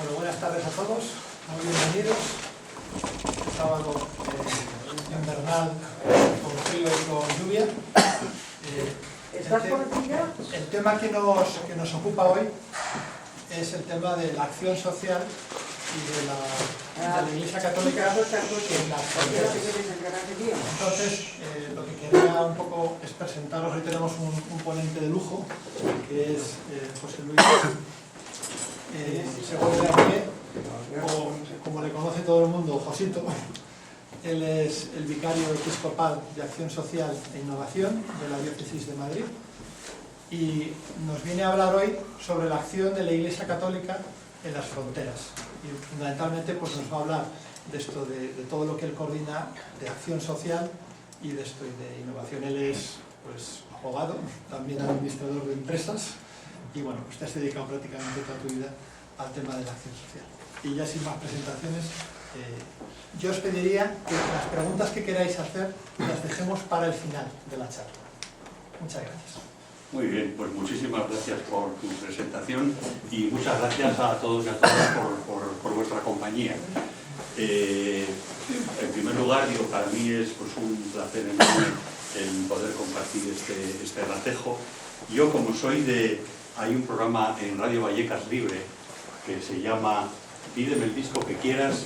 Bueno, buenas tardes a todos, muy bienvenidos. Sábado invernal, con frío y con lluvia. ¿Estás por aquí ya? El tema que nos ocupa hoy es el tema de la acción social y de la Iglesia Católica en las fronteras. Entonces, lo que quería un poco es presentaros. Hoy tenemos un ponente de lujo, que es José Luis Segovia de Pie, o como le conoce todo el mundo, Josito. Él es el vicario episcopal de Acción Social e Innovación de la Diócesis de Madrid y nos viene a hablar hoy sobre la acción de la Iglesia Católica en las fronteras. Y fundamentalmente pues nos va a hablar de esto, de todo lo que él coordina de acción social y de esto y de innovación. Él es pues abogado, también administrador de empresas y bueno, pues te has dedicado prácticamente toda tu vida al tema de la acción social. Y ya sin más presentaciones, yo os pediría que las preguntas que queráis hacer las dejemos para el final de la charla. Muchas gracias. Muy bien, pues muchísimas gracias por tu presentación y muchas gracias a todos y a todas por vuestra compañía. En primer lugar, para mí es pues, un placer enorme el poder compartir este ratejo. Yo, como hay un programa en Radio Vallecas Libre que se llama Pídeme el disco que quieras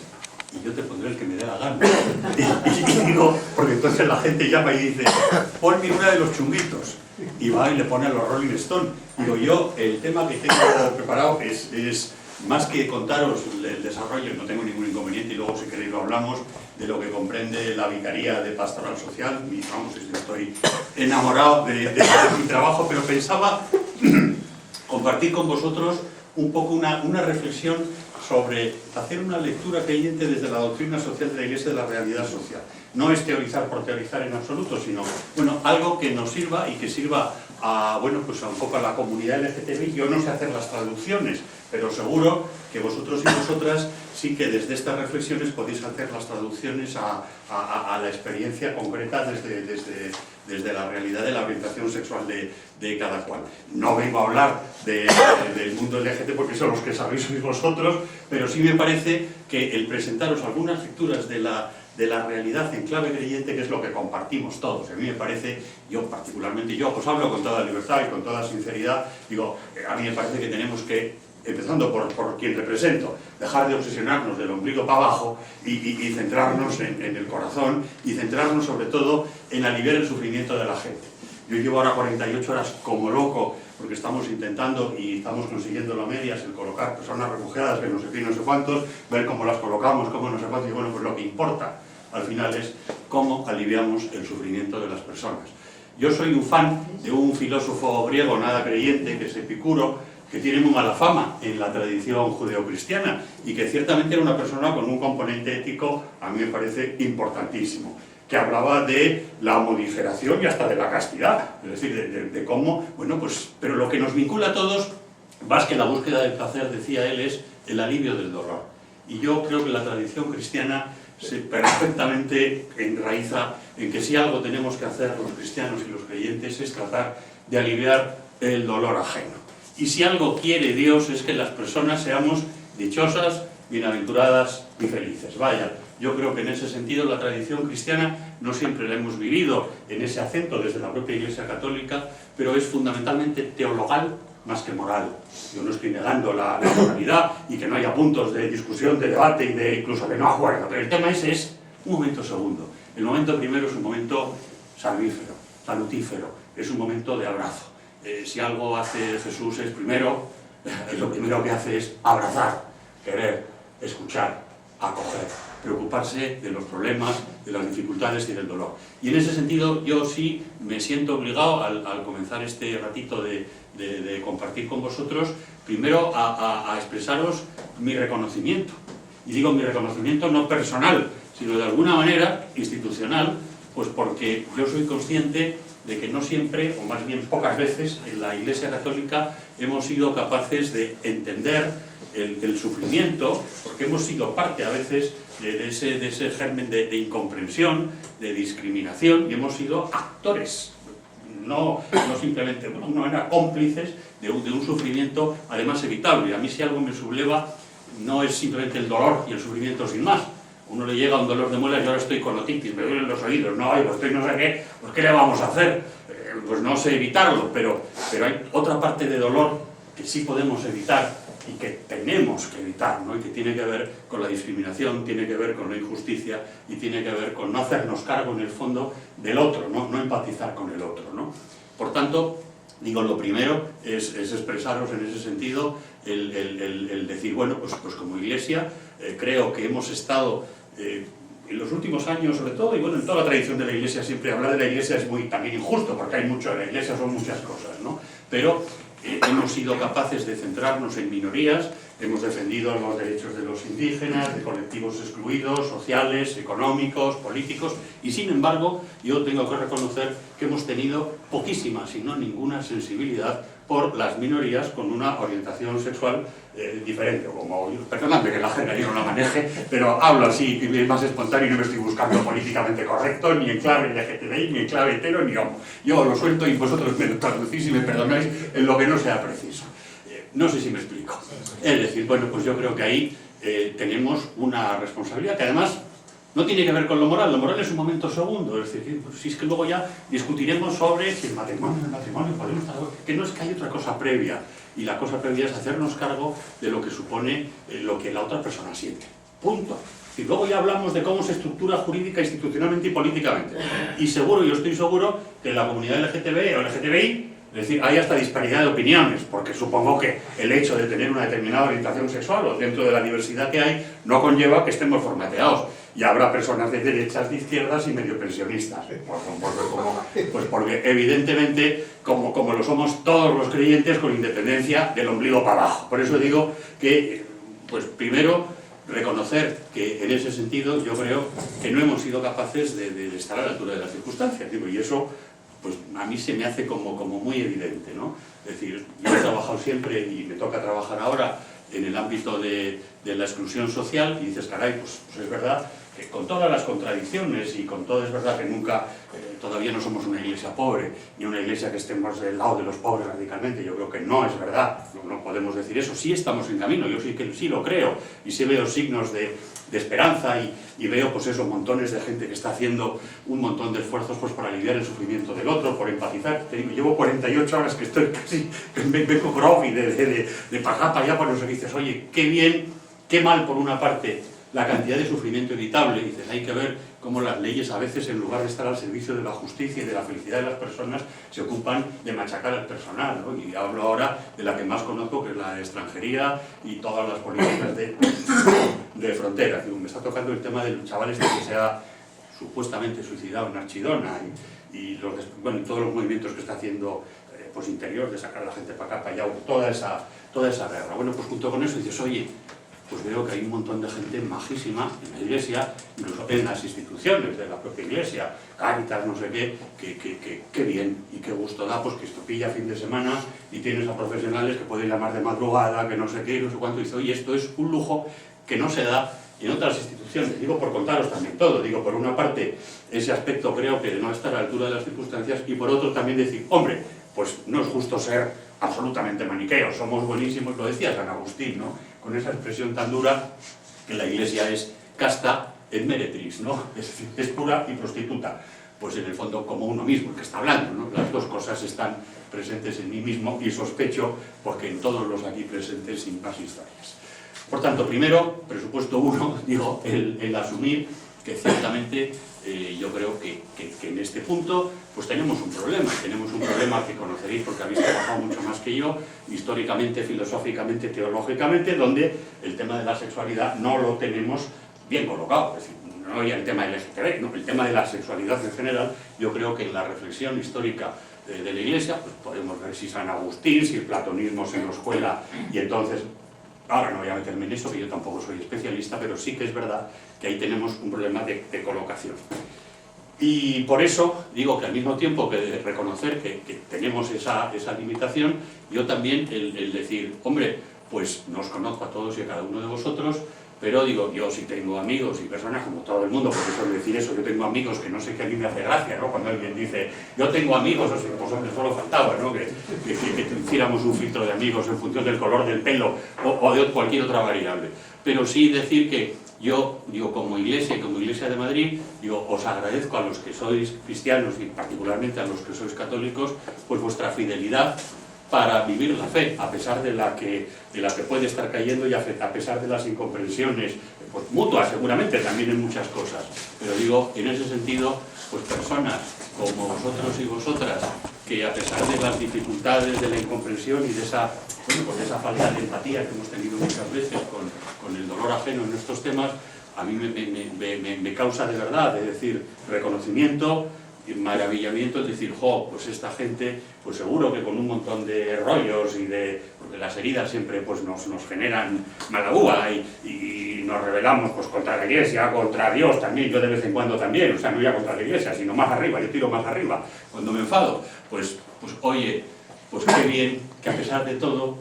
y yo te pondré el que me dé la gana. Y digo, porque entonces la gente llama y dice, ponme una de los chunguitos. Y va y le pone a los Rolling Stone. Digo, yo el tema que tengo preparado es más que contaros el desarrollo, no tengo ningún inconveniente y luego si queréis lo hablamos, de lo que comprende la Vicaría de Pastoral Social. Y vamos, estoy enamorado de mi trabajo, pero pensaba compartir con vosotros un poco una reflexión sobre hacer una lectura creyente desde la doctrina social de la Iglesia de la realidad social. No es teorizar por teorizar en absoluto, sino bueno, algo que nos sirva y que sirva a, pues a un poco a la comunidad LGTBI. Yo no sé hacer las traducciones, pero seguro que vosotros y vosotras sí que desde estas reflexiones podéis hacer las traducciones a la experiencia concreta desde la realidad de la orientación sexual de cada cual. No vengo a hablar del mundo LGBT porque son los que sabéis sois vosotros, pero sí me parece que el presentaros algunas lecturas de la realidad en clave creyente, que es lo que compartimos todos. A mí me parece, particularmente yo, os hablo con toda libertad y con toda sinceridad, digo, a mí me parece que tenemos que, empezando por quien represento, dejar de obsesionarnos del ombligo para abajo y centrarnos en el corazón y centrarnos sobre todo en aliviar el sufrimiento de la gente. Yo llevo ahora 48 horas como loco porque estamos intentando y estamos consiguiendo a medias el colocar personas refugiadas que no sé qué y no sé cuántos, ver cómo las colocamos, cómo no sé cuántos, y bueno, pues lo que importa al final es cómo aliviamos el sufrimiento de las personas. Yo soy un fan de un filósofo griego nada creyente, que es Epicuro, que tiene muy mala fama en la tradición judeocristiana y que ciertamente era una persona con un componente ético, a mí me parece importantísimo, que hablaba de la modiferación y hasta de la castidad, es decir, de cómo, bueno, pues, pero lo que nos vincula a todos, más que la búsqueda del placer, decía él, es el alivio del dolor. Y yo creo que la tradición cristiana se perfectamente enraiza en que si algo tenemos que hacer los cristianos y los creyentes es tratar de aliviar el dolor ajeno. Y si algo quiere Dios es que las personas seamos dichosas, bienaventuradas y felices. Vaya, yo creo que en ese sentido la tradición cristiana no siempre la hemos vivido en ese acento desde la propia Iglesia Católica, pero es fundamentalmente teologal más que moral. Yo no estoy negando la moralidad y que no haya puntos de discusión, de debate y incluso de no acuerdo, pero el tema es un momento segundo. El momento primero es un momento salvífero, salutífero, es un momento de abrazo. Si algo hace Jesús es lo primero que hace es abrazar, querer, escuchar, acoger, preocuparse de los problemas, de las dificultades y del dolor. Y en ese sentido yo sí me siento obligado al comenzar este ratito de compartir con vosotros, primero a expresaros mi reconocimiento. Y digo mi reconocimiento no personal, sino de alguna manera institucional, pues porque yo soy consciente de que no siempre, o más bien pocas veces, en la Iglesia Católica hemos sido capaces de entender el sufrimiento, porque hemos sido parte a veces de ese germen de incomprensión, de discriminación, y hemos sido actores, no simplemente, bueno, no eran cómplices de un sufrimiento además evitable. A mí si algo me subleva no es simplemente el dolor y el sufrimiento sin más. Uno le llega un dolor de muelas y ahora estoy con otitis, me duelen los oídos, no, pues estoy no sé qué, pues ¿qué le vamos a hacer? Pues no sé evitarlo, pero hay otra parte de dolor que sí podemos evitar y que tenemos que evitar, ¿no? Y que tiene que ver con la discriminación, tiene que ver con la injusticia y tiene que ver con no hacernos cargo en el fondo del otro, no empatizar con el otro, ¿no? Por tanto, digo, lo primero es expresaros en ese sentido el decir, bueno, pues como Iglesia creo que hemos estado en los últimos años sobre todo, y bueno, en toda la tradición de la Iglesia siempre hablar de la Iglesia es muy también injusto, porque hay mucho de la Iglesia, son muchas cosas, ¿no? Pero hemos sido capaces de centrarnos en minorías, hemos defendido los derechos de los indígenas, de colectivos excluidos, sociales, económicos, políticos, y sin embargo, yo tengo que reconocer que hemos tenido poquísima, si no ninguna sensibilidad por las minorías con una orientación sexual diferente, o como, perdonadme que la agenda yo no la maneje, pero hablo así, más espontáneo y no me estoy buscando políticamente correcto, ni en clave LGTBI, ni en clave hetero, ni homo. Yo lo suelto y vosotros me lo traducís y me perdonáis en lo que no sea preciso. No sé si me explico. Es decir, bueno, pues yo creo que ahí tenemos una responsabilidad que además no tiene que ver con lo moral es un momento segundo, es decir, pues, si es que luego ya discutiremos sobre si el matrimonio, podemos, que no es que hay otra cosa previa, y la cosa previa es hacernos cargo de lo que supone lo que la otra persona siente. Punto. Y luego ya hablamos de cómo se estructura jurídica, institucionalmente y políticamente. Y seguro, yo estoy seguro, que en la comunidad LGTB o LGTBI, es decir, hay hasta disparidad de opiniones, porque supongo que el hecho de tener una determinada orientación sexual o dentro de la diversidad que hay, no conlleva que estemos formateados. Y habrá personas de derechas, de izquierdas y medio pensionistas. Pues porque evidentemente, como lo somos todos los creyentes, con independencia del ombligo para abajo. Por eso digo que, pues primero, reconocer que en ese sentido yo creo que no hemos sido capaces de estar a la altura de las circunstancias. Digo, y eso, pues a mí se me hace como muy evidente, ¿no? Es decir, yo he trabajado siempre y me toca trabajar ahora en el ámbito de la exclusión social y dices, caray, pues es verdad que con todas las contradicciones y con todo, es verdad que nunca, todavía no somos una iglesia pobre, ni una iglesia que estemos del lado de los pobres radicalmente, yo creo que no es verdad, no podemos decir eso, sí estamos en camino, yo sí lo creo, y sí veo signos de esperanza y veo pues eso, montones de gente que está haciendo un montón de esfuerzos pues para aliviar el sufrimiento del otro, por empatizar. Te digo, llevo 48 horas que estoy casi, vengo groggy de para acá para allá, por los que dices, oye, qué bien, qué mal por una parte la cantidad de sufrimiento evitable, y dices, hay que ver cómo las leyes a veces, en lugar de estar al servicio de la justicia y de la felicidad de las personas, se ocupan de machacar al personal, ¿no? Y hablo ahora de la que más conozco, que es la de extranjería y todas las políticas de frontera. Digo, me está tocando el tema del chaval este que se ha supuestamente suicidado en Archidona y todos los movimientos que está haciendo pues interior, de sacar a la gente para acá, para allá, toda esa guerra. Bueno, pues junto con eso dices, oye, pues veo que hay un montón de gente majísima en la Iglesia, incluso en las instituciones de la propia Iglesia, Cáritas, no sé qué bien y qué gusto da, pues que esto pilla fin de semana y tienes a profesionales que pueden llamar de madrugada, que no sé qué, no sé cuánto, y dice, oye, esto es un lujo que no se da en otras instituciones. Digo por contaros también todo, digo por una parte ese aspecto creo que no está a la altura de las circunstancias y por otro también decir, hombre, pues no es justo ser absolutamente maniqueos, somos buenísimos, lo decía San Agustín, ¿no? Con esa expresión tan dura que la Iglesia es casta et meretriz, ¿no? Es pura y prostituta. Pues en el fondo como uno mismo, el que está hablando, ¿no? Las dos cosas están presentes en mí mismo y sospecho porque en todos los aquí presentes sin más historias. Por tanto, primero, presupuesto 1, digo, el asumir que ciertamente yo creo que en este punto pues tenemos un problema que conoceréis porque habéis trabajado mucho más que yo, históricamente, filosóficamente, teológicamente, donde el tema de la sexualidad no lo tenemos bien colocado, es decir, no ya el tema del LGTB, no, el tema de la sexualidad en general, yo creo que en la reflexión histórica de la Iglesia, pues podemos ver si San Agustín, si el platonismo se nos cuela y entonces... Ahora no voy a meterme en eso, que yo tampoco soy especialista, pero sí que es verdad que ahí tenemos un problema de colocación. Y por eso digo que al mismo tiempo que reconocer que tenemos esa limitación, yo también el decir, hombre, pues no os conozco a todos y a cada uno de vosotros, pero digo, yo sí tengo amigos y personas como todo el mundo, porque suelo decir eso, yo tengo amigos que no sé qué a mí me hace gracia, ¿no? Cuando alguien dice, yo tengo amigos, o sea, pues hombre, solo faltaba, ¿no? Que hiciéramos un filtro de amigos en función del color del pelo o de cualquier otra variable. Pero sí decir que yo, digo, como Iglesia y como Iglesia de Madrid, digo, os agradezco a los que sois cristianos y particularmente a los que sois católicos, pues vuestra fidelidad para vivir la fe, a pesar de la que puede estar cayendo y a pesar de las incomprensiones, pues mutuas seguramente también en muchas cosas. Pero digo, en ese sentido, pues personas como vosotros y vosotras, que a pesar de las dificultades, de la incomprensión y de esa, bueno, pues de esa falta de empatía que hemos tenido muchas veces con el dolor ajeno en estos temas, a mí me causa de verdad, es decir, reconocimiento, maravillamiento, es decir, jo, pues esta gente, pues seguro que con un montón de rollos y porque las heridas siempre pues nos generan mala uva y nos rebelamos pues contra la Iglesia, contra Dios también, yo de vez en cuando también, o sea, no ya contra la Iglesia, sino más arriba, yo tiro más arriba cuando me enfado, pues oye, pues qué bien que a pesar de todo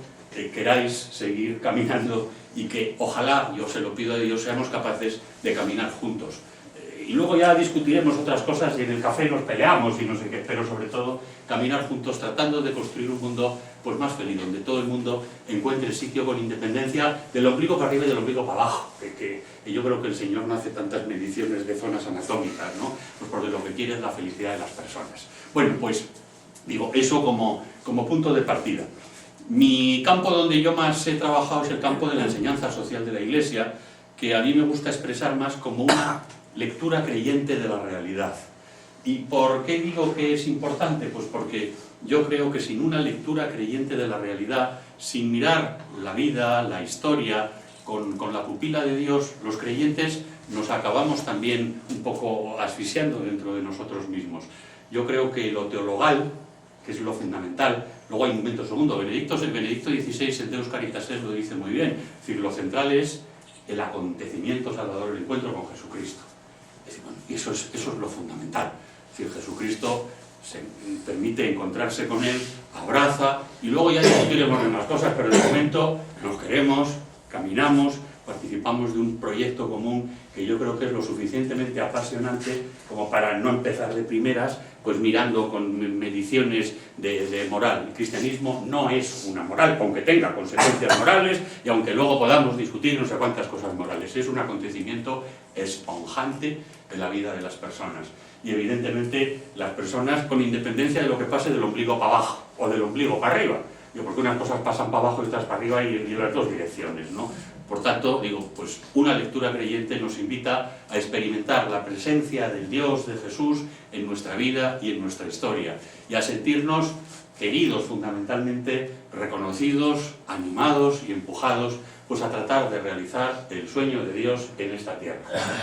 queráis seguir caminando y que ojalá, yo se lo pido a Dios, seamos capaces de caminar juntos. Y luego ya discutiremos otras cosas y en el café nos peleamos y no sé qué, pero sobre todo caminar juntos tratando de construir un mundo pues más feliz, donde todo el mundo encuentre sitio con independencia del ombligo para arriba y del ombligo para abajo, que yo creo que el Señor no hace tantas mediciones de zonas anatómicas, ¿no? Pues porque lo que quiere es la felicidad de las personas. Bueno, pues digo, eso como punto de partida. Mi campo donde yo más he trabajado es el campo de la enseñanza social de la Iglesia, que a mí me gusta expresar más como una lectura creyente de la realidad. ¿Y por qué digo que es importante? Pues porque yo creo que sin una lectura creyente de la realidad, sin mirar la vida, la historia, con la pupila de Dios, los creyentes nos acabamos también un poco asfixiando dentro de nosotros mismos. Yo creo que lo teologal, que es lo fundamental, luego hay un momento segundo, Benedicto XVI, en Deus Caritas lo dice muy bien, es decir, lo central es el acontecimiento salvador, el encuentro con Jesucristo. Es decir, bueno, y eso es lo fundamental. Es decir, Jesucristo se permite encontrarse con Él, abraza, y luego ya discutiremos en más cosas, pero de momento nos queremos, caminamos, participamos de un proyecto común que yo creo que es lo suficientemente apasionante como para no empezar de primeras, pues mirando con mediciones de moral. El cristianismo no es una moral, aunque tenga consecuencias morales y aunque luego podamos discutir no sé cuántas cosas morales. Es un acontecimiento esponjante en la vida de las personas. Y evidentemente las personas, con independencia de lo que pase del ombligo para abajo o del ombligo para arriba, porque unas cosas pasan para abajo y otras para arriba y en las dos direcciones, ¿no? Por tanto, digo, pues una lectura creyente nos invita a experimentar la presencia del Dios, de Jesús, en nuestra vida y en nuestra historia, y a sentirnos queridos, fundamentalmente reconocidos, animados y empujados pues a tratar de realizar el sueño de Dios en esta tierra.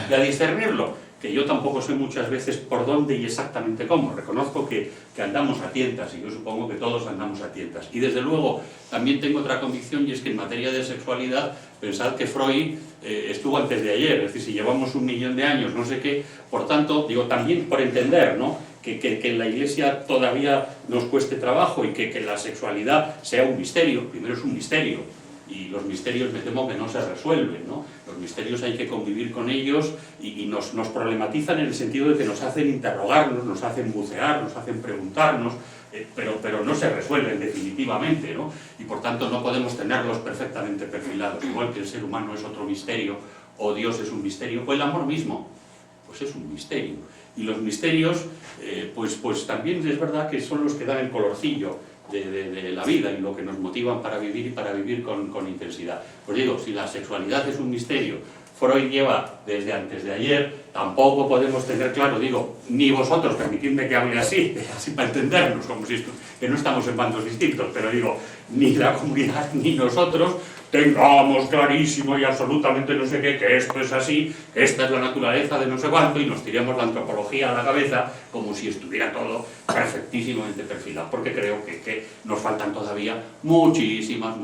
Y a discernirlo, que yo tampoco sé muchas veces por dónde y exactamente cómo. Reconozco que andamos a tientas, y yo supongo que todos andamos a tientas. Y desde luego también tengo otra convicción, y es que en materia de sexualidad, pensad que Freud estuvo antes de ayer, es decir, si llevamos 1.000.000 de años, no sé qué, por tanto, digo, también por entender, ¿no?, que en la Iglesia todavía nos cueste trabajo y que la sexualidad sea un misterio. Primero es un misterio, y los misterios me temo que no se resuelven, ¿no? Los misterios hay que convivir con ellos y nos problematizan en el sentido de que nos hacen interrogarnos, nos hacen bucear, nos hacen preguntarnos, pero no se resuelven definitivamente, ¿no? Y por tanto no podemos tenerlos perfectamente perfilados. Igual que el ser humano es otro misterio, o Dios es un misterio, o el amor mismo, pues es un misterio. Y los misterios, pues también es verdad que son los que dan el colorcillo de la vida y lo que nos motivan para vivir y para vivir con intensidad. Pues digo, si la sexualidad es un misterio, Freud lleva desde antes de ayer, tampoco podemos tener claro, digo, ni vosotros, permitidme que hable así para entendernos, como si que no estamos en bandos distintos, pero digo, ni la comunidad ni nosotros tengamos clarísimo y absolutamente no sé qué, que esto es así, que esta es la naturaleza de no sé cuánto, y nos tiremos la antropología a la cabeza como si estuviera todo perfectísimamente perfilado, porque creo que nos faltan todavía muchísimas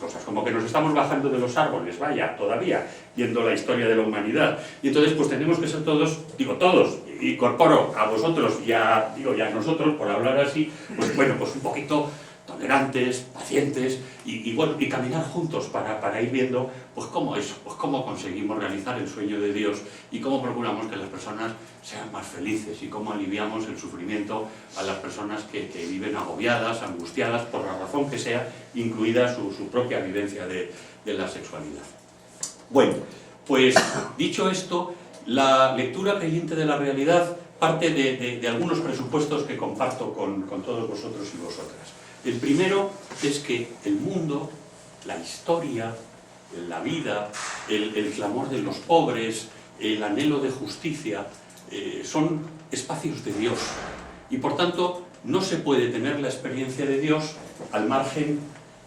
cosas, como que nos estamos bajando de los árboles, vaya, todavía, viendo la historia de la humanidad, y entonces pues tenemos que ser todos, digo todos, incorporo a vosotros y a nosotros, por hablar así, pues bueno, pues un poquito tolerantes, pacientes y caminar juntos para ir viendo pues cómo conseguimos realizar el sueño de Dios y cómo procuramos que las personas sean más felices y cómo aliviamos el sufrimiento a las personas que viven agobiadas, angustiadas, por la razón que sea, incluida su propia vivencia de la sexualidad. Bueno, pues dicho esto, la lectura creyente de la realidad parte de algunos presupuestos que comparto con todos vosotros y vosotras. El primero es que el mundo, la historia, la vida, el clamor de los pobres, el anhelo de justicia, son espacios de Dios. Y por tanto, no se puede tener la experiencia de Dios al margen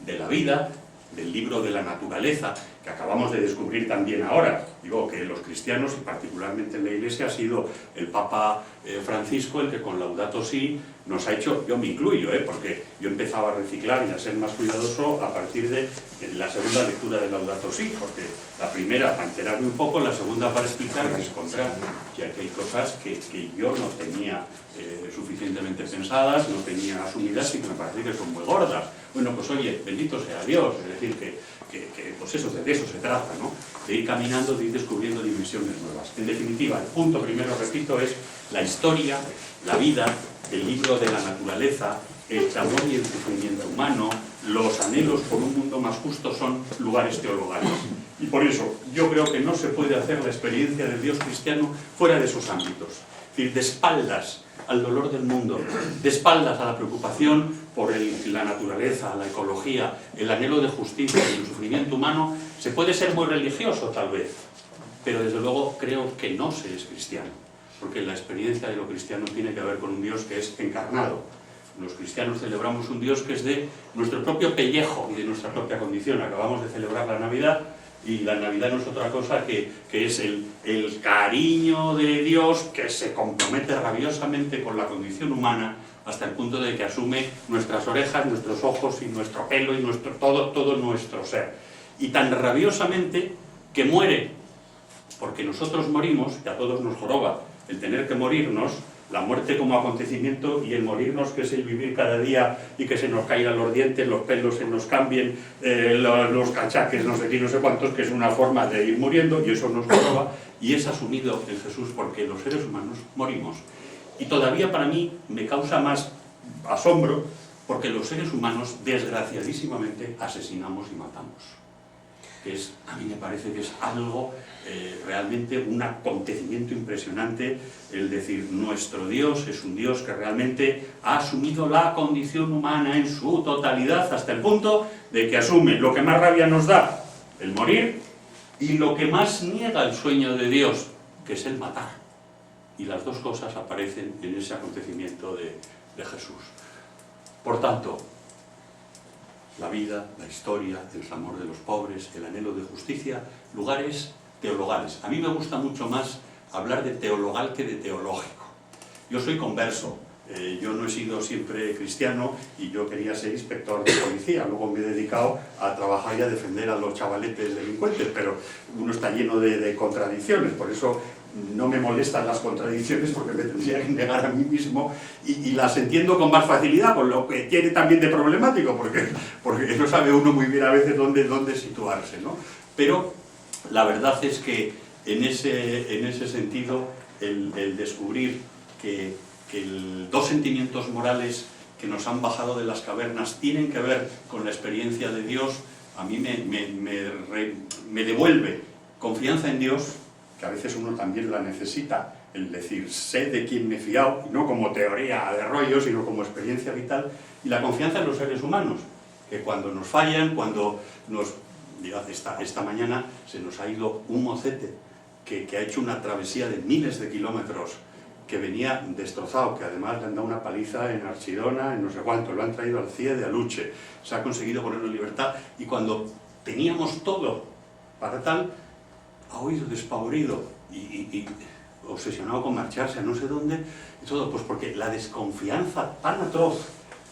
de la vida, del libro de la naturaleza, que acabamos de descubrir también ahora. Digo que los cristianos, y particularmente en la Iglesia, ha sido el Papa Francisco el que con Laudato Si nos ha hecho, yo me incluyo, porque yo empezaba a reciclar y a ser más cuidadoso a partir de la segunda lectura de Laudato Si, porque la primera para enterarme un poco, la segunda para explicar y encontrar, ya que hay cosas que yo no tenía suficientemente pensadas, no tenía asumidas y que me parece que son muy gordas. Bueno, pues oye, bendito sea Dios, es decir, que pues eso, de eso se trata, ¿no? De ir caminando, de ir descubriendo dimensiones nuevas. En definitiva, el punto primero, repito, es la historia, la vida, el libro de la naturaleza, el clamor y el sufrimiento humano, los anhelos por un mundo más justo son lugares teologales. Y por eso yo creo que no se puede hacer la experiencia del Dios cristiano fuera de esos ámbitos. Es decir, de espaldas al dolor del mundo, de espaldas a la preocupación por la naturaleza, la ecología, el anhelo de justicia y el sufrimiento humano, se puede ser muy religioso tal vez, pero desde luego creo que no se es cristiano, porque la experiencia de lo cristiano tiene que ver con un Dios que es encarnado. Los cristianos celebramos un Dios que es de nuestro propio pellejo y de nuestra propia condición. Acabamos de celebrar la Navidad, y la Navidad no es otra cosa que es el cariño de Dios que se compromete rabiosamente con la condición humana hasta el punto de que asume nuestras orejas, nuestros ojos y nuestro pelo y todo nuestro ser. Y tan rabiosamente que muere, porque nosotros morimos, y a todos nos joroba el tener que morirnos, la muerte como acontecimiento y el morirnos, que es el vivir cada día y que se nos caigan los dientes, los pelos se nos cambien, los cachaques, no sé qué, no sé cuántos, que es una forma de ir muriendo y eso nos joroba y es asumido en Jesús porque los seres humanos morimos. Y todavía para mí me causa más asombro porque los seres humanos desgraciadísimamente asesinamos y matamos. A mí me parece que es algo realmente un acontecimiento impresionante el decir nuestro Dios es un Dios que realmente ha asumido la condición humana en su totalidad hasta el punto de que asume lo que más rabia nos da, el morir, y lo que más niega el sueño de Dios, que es el matar. Y las dos cosas aparecen en ese acontecimiento de Jesús. Por tanto, la vida, la historia, el clamor de los pobres, el anhelo de justicia, lugares teologales. A mí me gusta mucho más hablar de teologal que de teológico. Yo soy converso, yo no he sido siempre cristiano y yo quería ser inspector de policía, luego me he dedicado a trabajar y a defender a los chavaletes delincuentes, pero uno está lleno de contradicciones, por eso no me molestan las contradicciones porque me tendría que negar a mí mismo y las entiendo con más facilidad, con lo que tiene también de problemático, porque no sabe uno muy bien a veces dónde situarse, ¿no? Pero la verdad es que en ese sentido el descubrir que dos sentimientos morales que nos han bajado de las cavernas tienen que ver con la experiencia de Dios, a mí me devuelve confianza en Dios, que a veces uno también la necesita, el decir, sé de quién me he fiado, no como teoría de rollo, sino como experiencia vital, y la confianza en los seres humanos, que cuando nos fallan, cuando nos... Mirad, esta mañana se nos ha ido un mocete que ha hecho una travesía de miles de kilómetros, que venía destrozado, que además le han dado una paliza en Archidona, en no sé cuánto, lo han traído al CIE de Aluche, se ha conseguido ponerlo en libertad, y cuando teníamos todo para tal, ha huido despavorido y obsesionado con marcharse a no sé dónde, y todo, pues porque la desconfianza tan atroz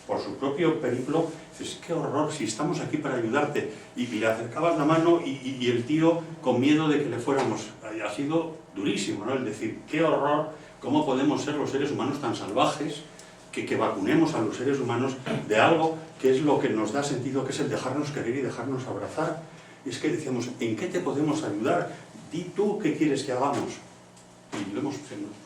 por su propio periplo, dices, qué horror, si estamos aquí para ayudarte, y le acercabas la mano y el tío con miedo de que le fuéramos, ha sido durísimo, ¿no? El decir, qué horror, cómo podemos ser los seres humanos tan salvajes, que vacunemos a los seres humanos de algo que es lo que nos da sentido, que es el dejarnos querer y dejarnos abrazar. Es que decíamos, ¿en qué te podemos ayudar? Di tú qué quieres que hagamos. Y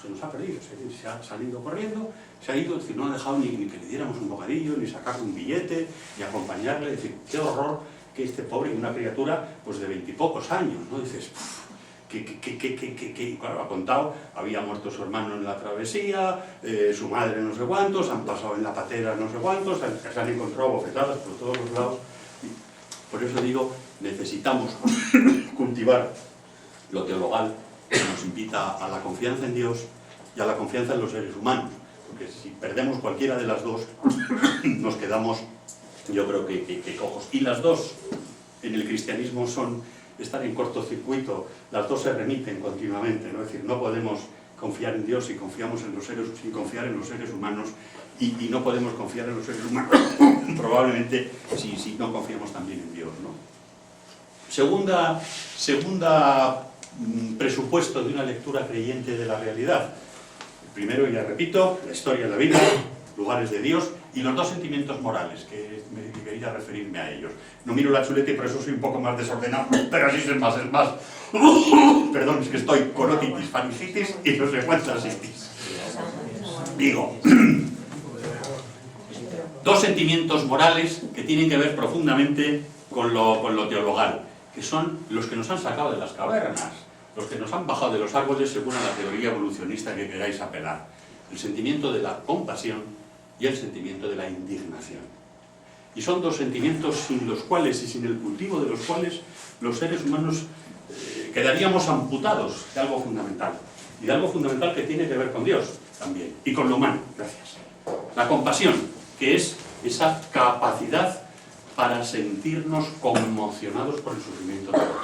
se nos ha perdido, se ha salido corriendo, se ha ido, es decir, no ha dejado ni que le diéramos un bocadillo, ni sacarle un billete, ni acompañarle. Es decir, qué horror que este pobre, una criatura pues de 20 y pocos años, ¿no? Dices, claro, ha contado, había muerto su hermano en la travesía, su madre no sé cuántos, han pasado en la patera no sé cuántos, se han encontrado bofetadas por todos los lados. Por eso digo, necesitamos cultivar lo teologal, que nos invita a la confianza en Dios y a la confianza en los seres humanos, porque si perdemos cualquiera de las dos, nos quedamos, yo creo que cojos. Y las dos en el cristianismo están en cortocircuito, las dos se remiten continuamente, ¿no? Es decir, no podemos confiar en Dios si confiamos en los seres, sin confiar en los seres humanos, y no podemos confiar en los seres humanos probablemente si no confiamos también en Dios, ¿no? Segunda presupuesto de una lectura creyente de la realidad. Primero, ya repito, la historia de la vida, lugares de Dios y los dos sentimientos morales, que quería referirme a ellos. No miro la chuleta y por eso soy un poco más desordenado, pero así es más. Perdón, es que estoy con otitis, faringitis y no sé cuántas itis. Digo, dos sentimientos morales que tienen que ver profundamente con lo teologal, que son los que nos han sacado de las cavernas, los que nos han bajado de los árboles según a la teoría evolucionista que queráis apelar. El sentimiento de la compasión y el sentimiento de la indignación. Y son dos sentimientos sin los cuales y sin el cultivo de los cuales los seres humanos quedaríamos amputados de algo fundamental. Y de algo fundamental que tiene que ver con Dios también, y con lo humano. Gracias. La compasión, que es esa capacidad para sentirnos conmocionados por el sufrimiento de otro.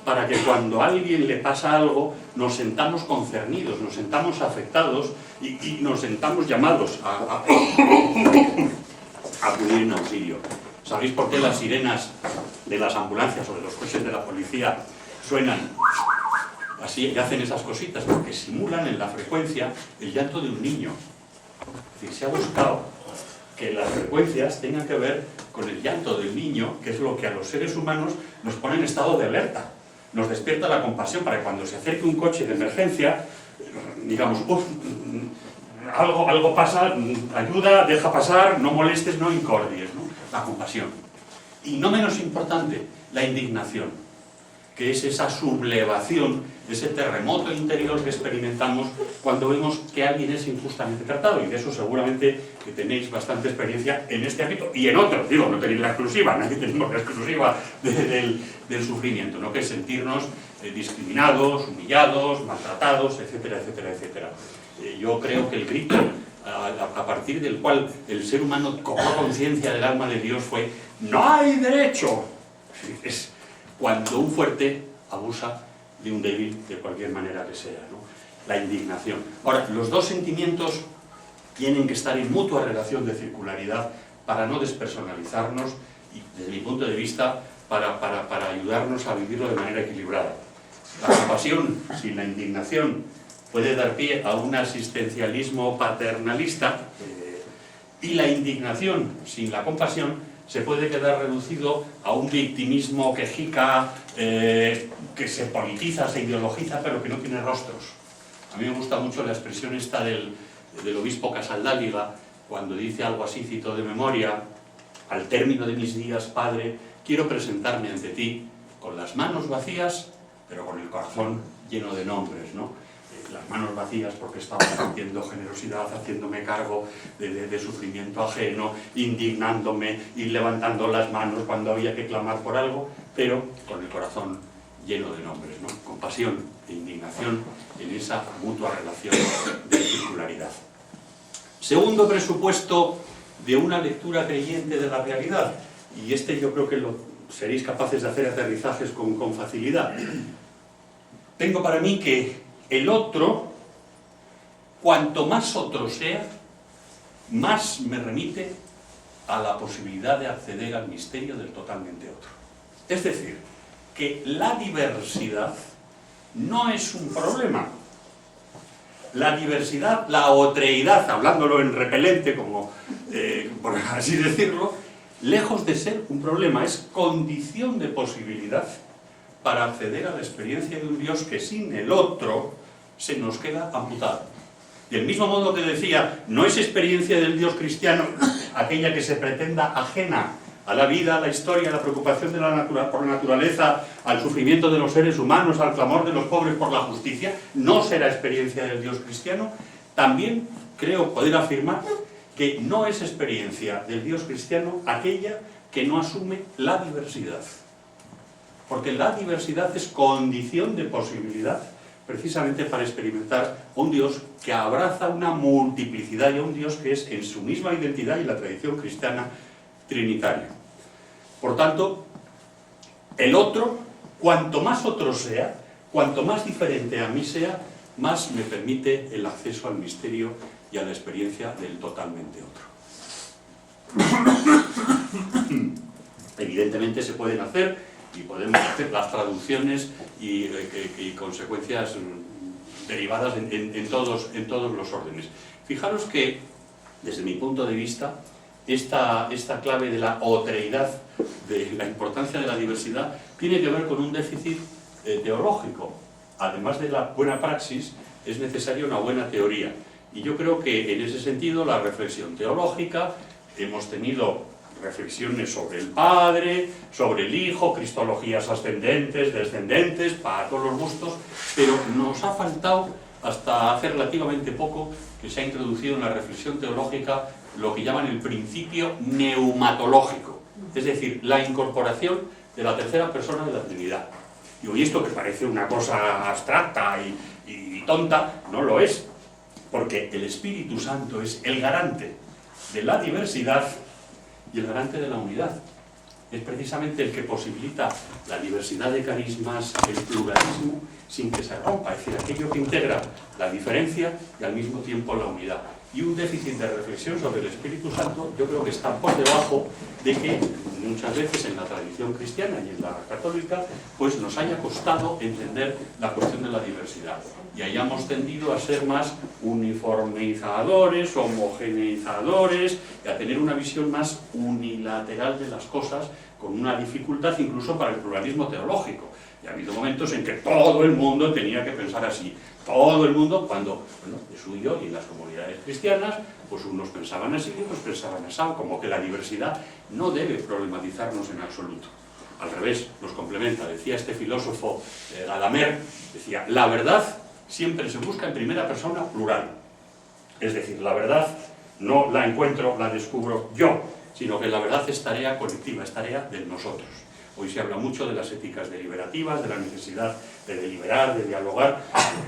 Para que cuando a alguien le pasa algo, nos sentamos concernidos, nos sentamos afectados y nos sentamos llamados a acudir en auxilio. ¿Sabéis por qué las sirenas de las ambulancias o de los coches de la policía suenan así y hacen esas cositas? Porque simulan en la frecuencia el llanto de un niño. Es decir, se ha buscado que las frecuencias tengan que ver con el llanto del niño, que es lo que a los seres humanos nos pone en estado de alerta. Nos despierta la compasión para que cuando se acerque un coche de emergencia, digamos, algo pasa, ayuda, deja pasar, no molestes, no incordies, ¿no? La compasión. Y no menos importante, la indignación, que es esa sublevación, ese terremoto interior que experimentamos cuando vemos que alguien es injustamente tratado, y de eso seguramente que tenéis bastante experiencia en este ámbito y en otros. Digo, no tenéis la exclusiva, nadie tenemos la exclusiva del sufrimiento, ¿no? Que es sentirnos discriminados, humillados, maltratados, etcétera, etcétera, etcétera. Yo creo que el grito a partir del cual el ser humano cobró conciencia del alma de Dios fue: ¡no hay derecho! Es cuando un fuerte abusa de un débil de cualquier manera que sea, ¿no? La indignación. Ahora, los dos sentimientos tienen que estar en mutua relación de circularidad para no despersonalizarnos y, desde mi punto de vista, para ayudarnos a vivirlo de manera equilibrada. La compasión sin la indignación puede dar pie a un asistencialismo paternalista, y la indignación sin la compasión se puede quedar reducido a un victimismo quejica, que se politiza, se ideologiza, pero que no tiene rostros. A mí me gusta mucho la expresión esta del obispo Casaldáliga, cuando dice algo así, cito de memoria: al término de mis días, Padre, quiero presentarme ante ti con las manos vacías, pero con el corazón lleno de nombres, ¿no? Las manos vacías porque estaba sintiendo generosidad, haciéndome cargo de sufrimiento ajeno, indignándome y levantando las manos cuando había que clamar por algo, pero con el corazón lleno de nombres, ¿no? Compasión e indignación en esa mutua relación de circularidad. Segundo presupuesto de una lectura creyente de la realidad, y yo creo que seréis capaces de hacer aterrizajes con facilidad. Tengo para mí que el otro, cuanto más otro sea, más me remite a la posibilidad de acceder al misterio del totalmente otro. Es decir, que la diversidad no es un problema. La diversidad, la otreidad, hablándolo en repelente, como por así decirlo, lejos de ser un problema, es condición de posibilidad para acceder a la experiencia de un Dios que sin el otro se nos queda amputado. Del mismo modo que decía, no es experiencia del Dios cristiano aquella que se pretenda ajena a la vida, a la historia, a la preocupación por la naturaleza, al sufrimiento de los seres humanos, al clamor de los pobres por la justicia, no será experiencia del Dios cristiano. También creo poder afirmar que no es experiencia del Dios cristiano aquella que no asume la diversidad. Porque la diversidad es condición de posibilidad precisamente para experimentar a un Dios que abraza una multiplicidad y a un Dios que es en su misma identidad y la tradición cristiana trinitario. Por tanto, el otro, cuanto más otro sea, cuanto más diferente a mí sea, más me permite el acceso al misterio y a la experiencia del totalmente otro. Evidentemente se pueden hacer y podemos hacer las traducciones y consecuencias derivadas en todos los órdenes. Fijaros que, desde mi punto de vista, esta clave de la otreidad, de la importancia de la diversidad, tiene que ver con un déficit teológico. Además de la buena praxis, es necesaria una buena teoría. Y yo creo que en ese sentido la reflexión teológica, hemos tenido reflexiones sobre el Padre, sobre el Hijo, cristologías ascendentes, descendentes, para todos los gustos, pero nos ha faltado, hasta hace relativamente poco, que se ha introducido en la reflexión teológica lo que llaman el principio neumatológico, es decir, la incorporación de la tercera persona de la Trinidad. Y esto que parece una cosa abstracta y tonta, no lo es, porque el Espíritu Santo es el garante de la diversidad y el garante de la unidad. Es precisamente el que posibilita la diversidad de carismas, el pluralismo, sin que se rompa, es decir, aquello que integra la diferencia y al mismo tiempo la unidad. Y un déficit de reflexión sobre el Espíritu Santo yo creo que está por debajo de que muchas veces en la tradición cristiana y en la católica pues nos haya costado entender la cuestión de la diversidad y hayamos tendido a ser más uniformizadores, homogeneizadores y a tener una visión más unilateral de las cosas, con una dificultad incluso para el pluralismo teológico. Y ha habido momentos en que todo el mundo tenía que pensar así. Todo el mundo, cuando, bueno, de suyo y en las comunidades cristianas, pues unos pensaban así y otros pensaban así, como que la diversidad no debe problematizarnos en absoluto. Al revés, nos complementa. Decía este filósofo Gadamer, decía, la verdad siempre se busca en primera persona plural. Es decir, la verdad no la encuentro, la descubro yo, sino que la verdad es tarea colectiva, es tarea de nosotros. Hoy se habla mucho de las éticas deliberativas, de la necesidad de deliberar, de dialogar,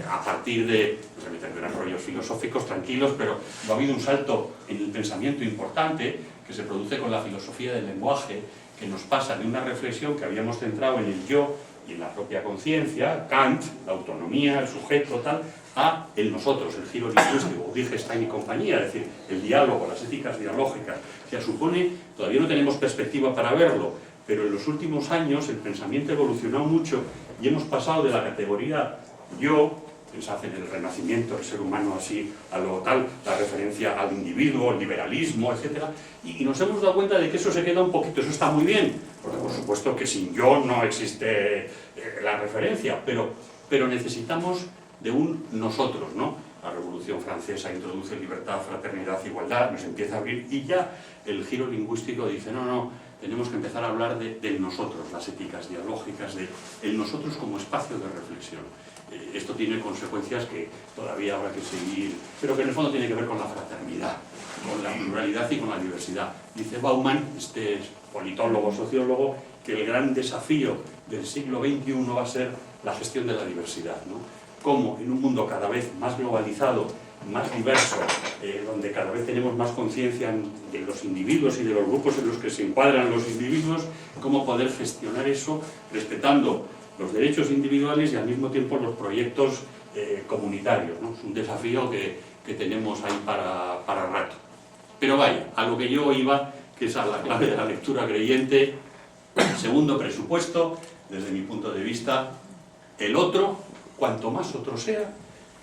a partir de, no se meten en rollos filosóficos tranquilos, pero ha habido un salto en el pensamiento importante que se produce con la filosofía del lenguaje, que nos pasa de una reflexión que habíamos centrado en el yo y en la propia conciencia, Kant, la autonomía, el sujeto, tal, a el nosotros, el giro lingüístico, Wittgenstein y compañía, es decir, el diálogo, las éticas dialógicas. O sea, supone, todavía no tenemos perspectiva para verlo, pero en los últimos años el pensamiento ha evolucionado mucho y hemos pasado de la categoría yo, pensad en el renacimiento, el ser humano así, a lo tal, la referencia al individuo, el liberalismo, etc. Y nos hemos dado cuenta de que eso se queda un poquito, eso está muy bien, porque por supuesto que sin yo no existe la referencia, pero necesitamos de un nosotros, ¿no? La Revolución Francesa introduce libertad, fraternidad, igualdad, nos empieza a abrir y ya el giro lingüístico dice, no, tenemos que empezar a hablar del nosotros, las éticas dialógicas, del nosotros como espacio de reflexión. Esto tiene consecuencias que todavía habrá que seguir, pero que en el fondo tiene que ver con la fraternidad, con la pluralidad y con la diversidad. Dice Bauman, este politólogo, sociólogo, que el gran desafío del siglo XXI va a ser la gestión de la diversidad, ¿no? Cómo en un mundo cada vez más globalizado, más diverso, donde cada vez tenemos más conciencia de los individuos y de los grupos en los que se encuadran los individuos, cómo poder gestionar eso respetando los derechos individuales y al mismo tiempo los proyectos comunitarios, ¿no? Es un desafío que tenemos ahí para rato. Pero vaya, a lo que yo iba, que es a la clave de la lectura creyente, segundo presupuesto, desde mi punto de vista, el otro, cuanto más otro sea,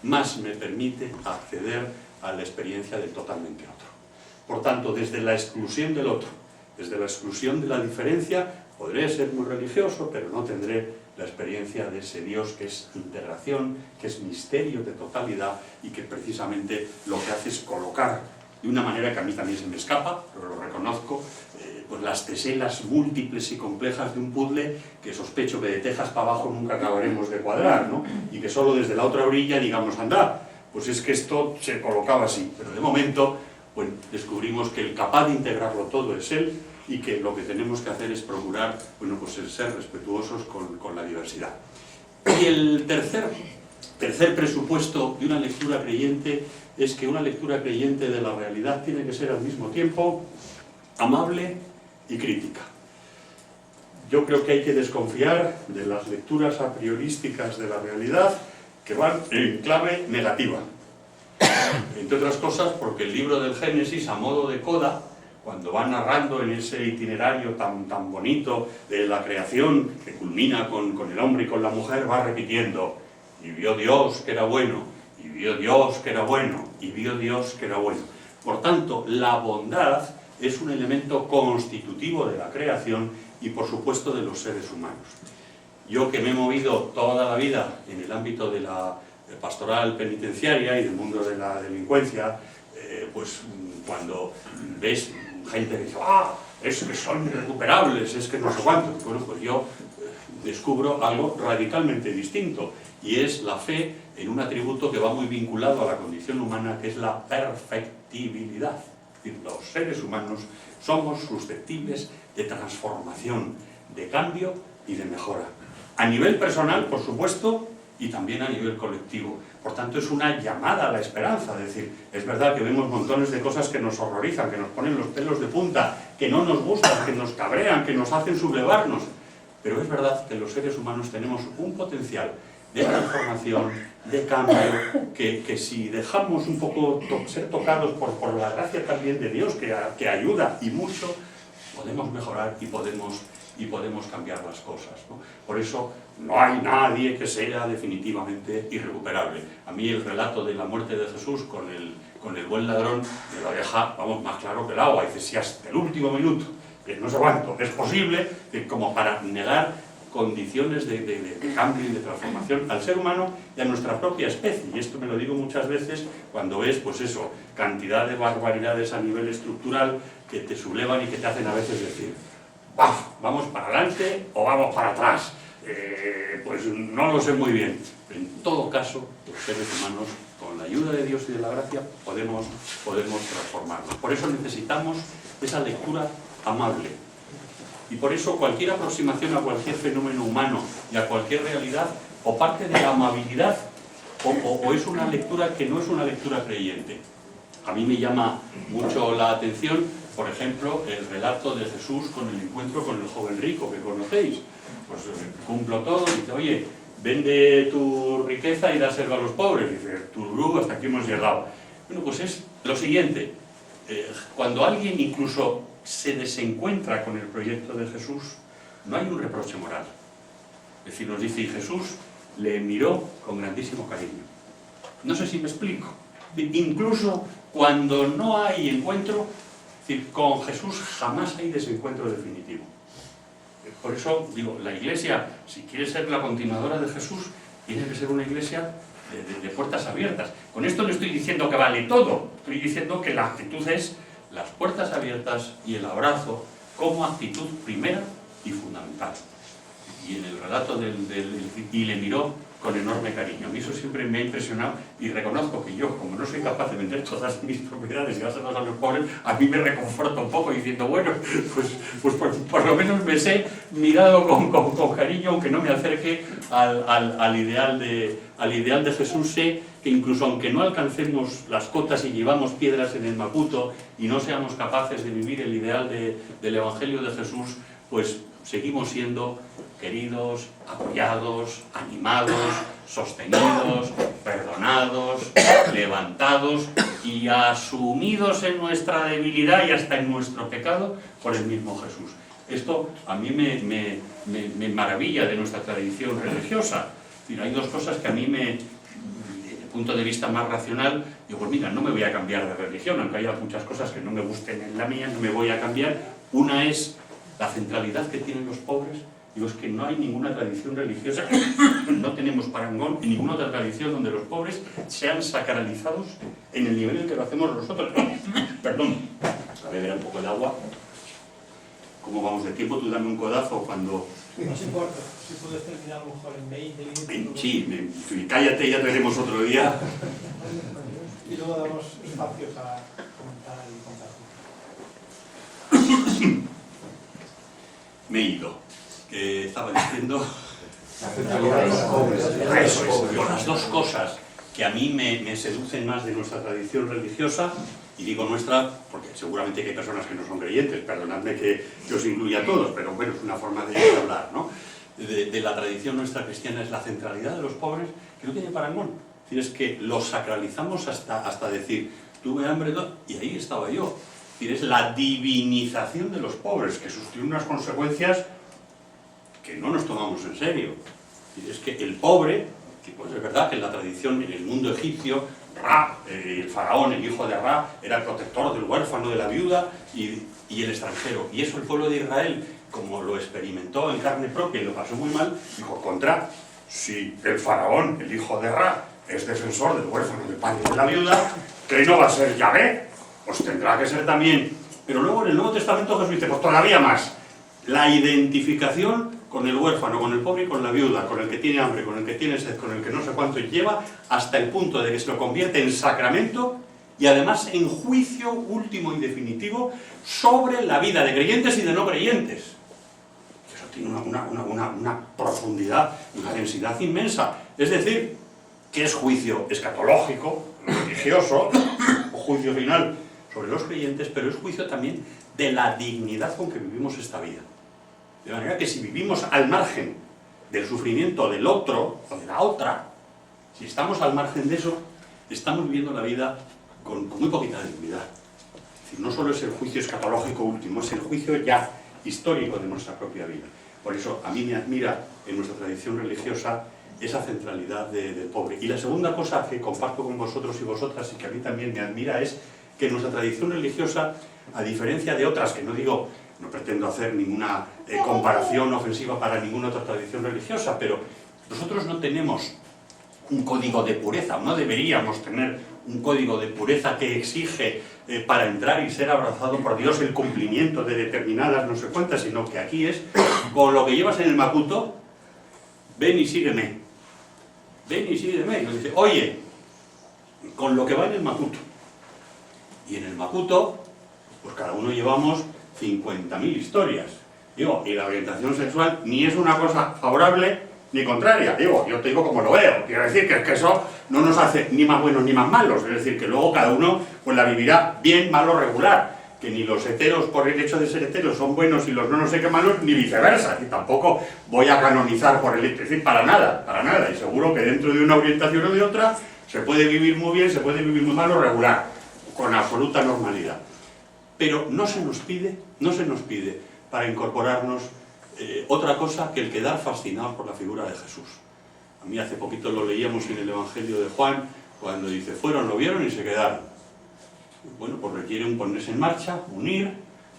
más me permite acceder a la experiencia del totalmente otro. Por tanto, desde la exclusión del otro, Desde la exclusión de la diferencia podré ser muy religioso, pero no tendré la experiencia de ese Dios que es integración, que es misterio de totalidad y que precisamente lo que hace es colocar de una manera que a mí también se me escapa, pero lo reconozco, pues las teselas múltiples y complejas de un puzzle que sospecho que de Texas para abajo nunca acabaremos de cuadrar, ¿no? Y que solo desde la otra orilla digamos, anda, pues es que esto se colocaba así, pero de momento bueno, descubrimos que el capaz de integrarlo todo es Él y que lo que tenemos que hacer es procurar, bueno, pues el ser respetuosos con la diversidad. Y el tercer presupuesto de una lectura creyente es que una lectura creyente de la realidad tiene que ser al mismo tiempo amable y crítica. Yo creo que hay que desconfiar de las lecturas a priorísticas de la realidad que van en clave negativa. Entre otras cosas porque el libro del Génesis, a modo de coda, cuando va narrando en ese itinerario tan bonito de la creación, que culmina con el hombre y con la mujer, va repitiendo, y vio Dios que era bueno, y vio Dios que era bueno, y vio Dios que era bueno. Por tanto, la bondad es un elemento constitutivo de la creación y, por supuesto, de los seres humanos. Yo que me he movido toda la vida en el ámbito de la pastoral penitenciaria y del mundo de la delincuencia, pues cuando ves gente que dice, es que son irrecuperables, es que no sé cuánto, bueno, pues yo descubro algo radicalmente distinto, y es la fe en un atributo que va muy vinculado a la condición humana, que es la perfectibilidad. Es decir, los seres humanos somos susceptibles de transformación, de cambio y de mejora. A nivel personal, por supuesto, y también a nivel colectivo. Por tanto, es una llamada a la esperanza. Es decir, es verdad que vemos montones de cosas que nos horrorizan, que nos ponen los pelos de punta, que no nos gustan, que nos cabrean, que nos hacen sublevarnos. Pero es verdad que los seres humanos tenemos un potencial de transformación, de cambio, que si dejamos un poco ser tocados por la gracia también de Dios, que ayuda y mucho, podemos mejorar y podemos cambiar las cosas, ¿no? Por eso no hay nadie que sea definitivamente irrecuperable. A mí el relato de la muerte de Jesús con el buen ladrón me lo deja, vamos, más claro que el agua. Dice, si hasta el último minuto, que no sé cuánto, es posible, como para negar condiciones de cambio y de transformación al ser humano y a nuestra propia especie. Y esto me lo digo muchas veces cuando ves, pues eso, cantidad de barbaridades a nivel estructural que te sublevan y que te hacen a veces decir, ¿vamos para adelante o vamos para atrás? Pues no lo sé muy bien. Pero en todo caso, los seres humanos, con la ayuda de Dios y de la gracia, podemos transformarnos. Por eso necesitamos esa lectura amable. Y por eso cualquier aproximación a cualquier fenómeno humano y a cualquier realidad, o parte de la amabilidad, o es una lectura que no es una lectura creyente. A mí me llama mucho la atención, por ejemplo, el relato de Jesús con el encuentro con el joven rico, que conocéis. Pues cumplo todo, y dice, oye, vende tu riqueza y dáselo a los pobres. Dice, tururú, hasta aquí hemos llegado. Bueno, pues es lo siguiente, cuando alguien incluso se desencuentra con el proyecto de Jesús, no hay un reproche moral. Es decir, nos dice, y Jesús le miró con grandísimo cariño. No sé si me explico. Incluso cuando no hay encuentro, es decir, con Jesús jamás hay desencuentro definitivo. Por eso digo, la Iglesia, si quiere ser la continuadora de Jesús, tiene que ser una Iglesia de puertas abiertas. Con esto no estoy diciendo que vale todo, estoy diciendo que la actitud es las puertas abiertas y el abrazo como actitud primera y fundamental. Y en el relato y le miró con enorme cariño. A mí eso siempre me ha impresionado, y reconozco que yo, como no soy capaz de vender todas mis propiedades y dárselas a los pobres, a mí me reconforta un poco diciendo, bueno, pues por lo menos me sé mirado con cariño, aunque no me acerque al ideal de Jesús. Sé que incluso aunque no alcancemos las cotas y llevamos piedras en el Macuto y no seamos capaces de vivir el ideal del Evangelio de Jesús, pues seguimos siendo queridos, apoyados, animados, sostenidos, perdonados, levantados y asumidos en nuestra debilidad y hasta en nuestro pecado por el mismo Jesús. Esto a mí me maravilla de nuestra tradición religiosa. Es decir, hay dos cosas que a mí desde el punto de vista más racional, digo, pues mira, no me voy a cambiar de religión, aunque haya muchas cosas que no me gusten en la mía, no me voy a cambiar, Una es la centralidad que tienen los pobres. Digo, es que no hay ninguna tradición religiosa, no tenemos parangón en ninguna otra tradición donde los pobres sean sacralizados en el nivel en que lo hacemos nosotros. Perdón, a beber un poco de agua. ¿Cómo vamos de tiempo? Tú dame un codazo cuando... No se importa, si puedes terminar a lo mejor en 20 minutos. Sí, cállate, ya tenemos otro día. Y luego damos espacios a comentar y compartir. Me he ido. Que estaba diciendo... La centralidad de los pobres. Eso es, con las dos cosas que a mí me seducen más de nuestra tradición religiosa, y digo nuestra porque seguramente que hay personas que no son creyentes, perdonadme que os incluya a todos, pero bueno, es una forma de hablar, ¿no? De la tradición nuestra cristiana es la centralidad de los pobres, que no tiene parangón. Es decir, es que los sacralizamos hasta decir, tuve hambre, y ahí estaba yo. Es decir, es la divinización de los pobres, que eso tiene unas consecuencias que no nos tomamos en serio. Es que el pobre, que pues es verdad que en la tradición, en el mundo egipcio, Ra, el faraón, el hijo de Ra, era el protector del huérfano, de la viuda y el extranjero. Y eso el pueblo de Israel, como lo experimentó en carne propia y lo pasó muy mal, dijo, si el faraón, el hijo de Ra, es defensor del huérfano, del padre y de la viuda, ¿qué no va a ser Yahvé? Pues tendrá que ser también. Pero luego en el Nuevo Testamento Jesús dice, pues todavía más, la identificación con el huérfano, con el pobre y con la viuda, con el que tiene hambre, con el que tiene sed, con el que no sé cuánto lleva, hasta el punto de que se lo convierte en sacramento y además en juicio último y definitivo sobre la vida de creyentes y de no creyentes. Eso tiene una profundidad, una densidad inmensa. Es decir, ¿qué es juicio escatológico, religioso, o juicio final sobre los creyentes? Pero es juicio también de la dignidad con que vivimos esta vida. De manera que si vivimos al margen del sufrimiento del otro o de la otra, si estamos al margen de eso, estamos viviendo la vida con muy poquita dignidad. Es decir, no solo es el juicio escatológico último, es el juicio ya histórico de nuestra propia vida. Por eso a mí me admira en nuestra tradición religiosa esa centralidad del pobre. Y la segunda cosa que comparto con vosotros y vosotras y que a mí también me admira es que en nuestra tradición religiosa, a diferencia de otras, que no pretendo hacer ninguna comparación ofensiva para ninguna otra tradición religiosa, pero nosotros no tenemos un código de pureza, no deberíamos tener un código de pureza que exige para entrar y ser abrazado por Dios el cumplimiento de determinadas no sé cuántas, sino que aquí es, con lo que llevas en el macuto, ven y sígueme. Ven y sígueme. Y nos dice, oye, con lo que va en el macuto. Y en el macuto, pues cada uno llevamos 50.000 historias. Digo, y la orientación sexual ni es una cosa favorable ni contraria. Digo, yo te digo como lo veo. Quiero decir que eso no nos hace ni más buenos ni más malos. Es decir, que luego cada uno pues la vivirá bien, mal o regular. Que ni los heteros, por el hecho de ser heteros, son buenos y los no sé qué malos, ni viceversa. Y tampoco voy a canonizar por el hecho. Es decir, para nada, para nada. Y seguro que dentro de una orientación o de otra se puede vivir muy bien, se puede vivir muy mal o regular. Con absoluta normalidad. Pero no se nos pide para incorporarnos otra cosa que el quedar fascinados por la figura de Jesús. A mí hace poquito lo leíamos en el Evangelio de Juan, cuando dice, fueron, lo vieron y se quedaron. Bueno, pues requiere un ponerse en marcha, unir,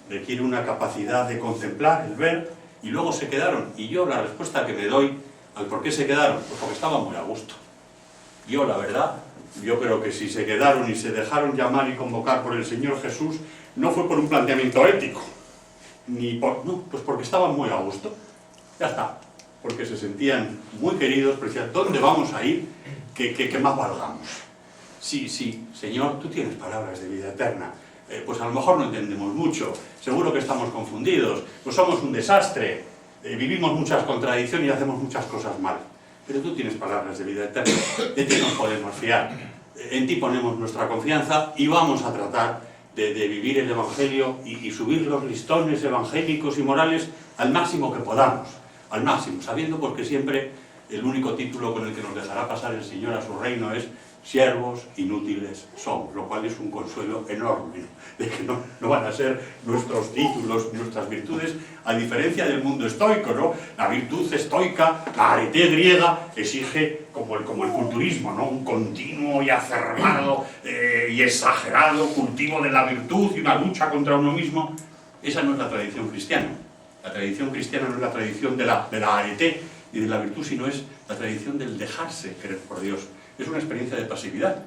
requiere una capacidad de contemplar, el ver, y luego se quedaron. Y yo la respuesta que me doy al por qué se quedaron, pues porque estaban muy a gusto. Yo, la verdad, yo creo que si se quedaron y se dejaron llamar y convocar por el Señor Jesús, no fue por un planteamiento ético, no, pues porque estaban muy a gusto, ya está, porque se sentían muy queridos, pero decían, ¿dónde vamos a ir que más valgamos? Sí, Señor, tú tienes palabras de vida eterna, pues a lo mejor no entendemos mucho, seguro que estamos confundidos, pues somos un desastre, vivimos muchas contradicciones y hacemos muchas cosas mal, pero tú tienes palabras de vida eterna, de ti nos podemos fiar, en ti ponemos nuestra confianza y vamos a tratar de vivir el Evangelio y subir los listones evangélicos y morales al máximo que podamos, al máximo, sabiendo porque siempre el único título con el que nos dejará pasar el Señor a su reino es siervos inútiles somos, lo cual es un consuelo enorme, ¿no? De que no van a ser nuestros títulos, nuestras virtudes, a diferencia del mundo estoico, ¿no? La virtud estoica, la arete griega, exige, como el culturismo, ¿no? Un continuo y acerrado y exagerado cultivo de la virtud y una lucha contra uno mismo. Esa no es la tradición cristiana. La tradición cristiana no es la tradición de la arete y de la virtud, sino es la tradición del dejarse querer por Dios. Es una experiencia de pasividad.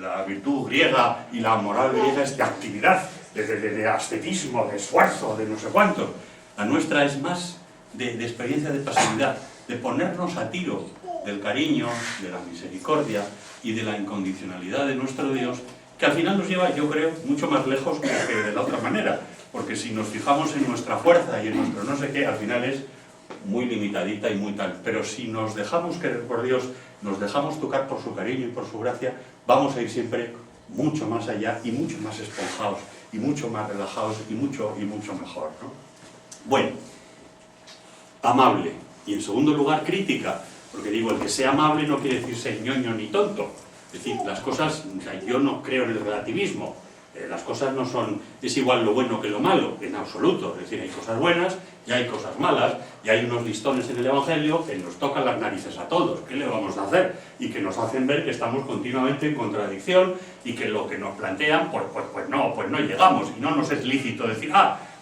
La virtud griega y la moral griega es de actividad, de ascetismo, de esfuerzo, de no sé cuánto. La nuestra es más de experiencia de pasividad, de ponernos a tiro del cariño, de la misericordia y de la incondicionalidad de nuestro Dios, que al final nos lleva, yo creo, mucho más lejos que de la otra manera, porque si nos fijamos en nuestra fuerza y en nuestro no sé qué, al final es muy limitadita y muy tal. Pero si nos dejamos querer por Dios, nos dejamos tocar por su cariño y por su gracia, vamos a ir siempre mucho más allá y mucho más esponjados y mucho más relajados y mucho mejor, ¿no? Bueno, amable. Y en segundo lugar, crítica. Porque digo, el que sea amable no quiere decir ser ñoño ni tonto. Es decir, las cosas, o sea, yo no creo en el relativismo. Las cosas no son, es igual lo bueno que lo malo, en absoluto. Es decir, hay cosas buenas y hay cosas malas, y hay unos listones en el Evangelio que nos tocan las narices a todos. ¿Qué le vamos a hacer? Y que nos hacen ver que estamos continuamente en contradicción y que lo que nos plantean, pues no llegamos. Y no nos es lícito decir,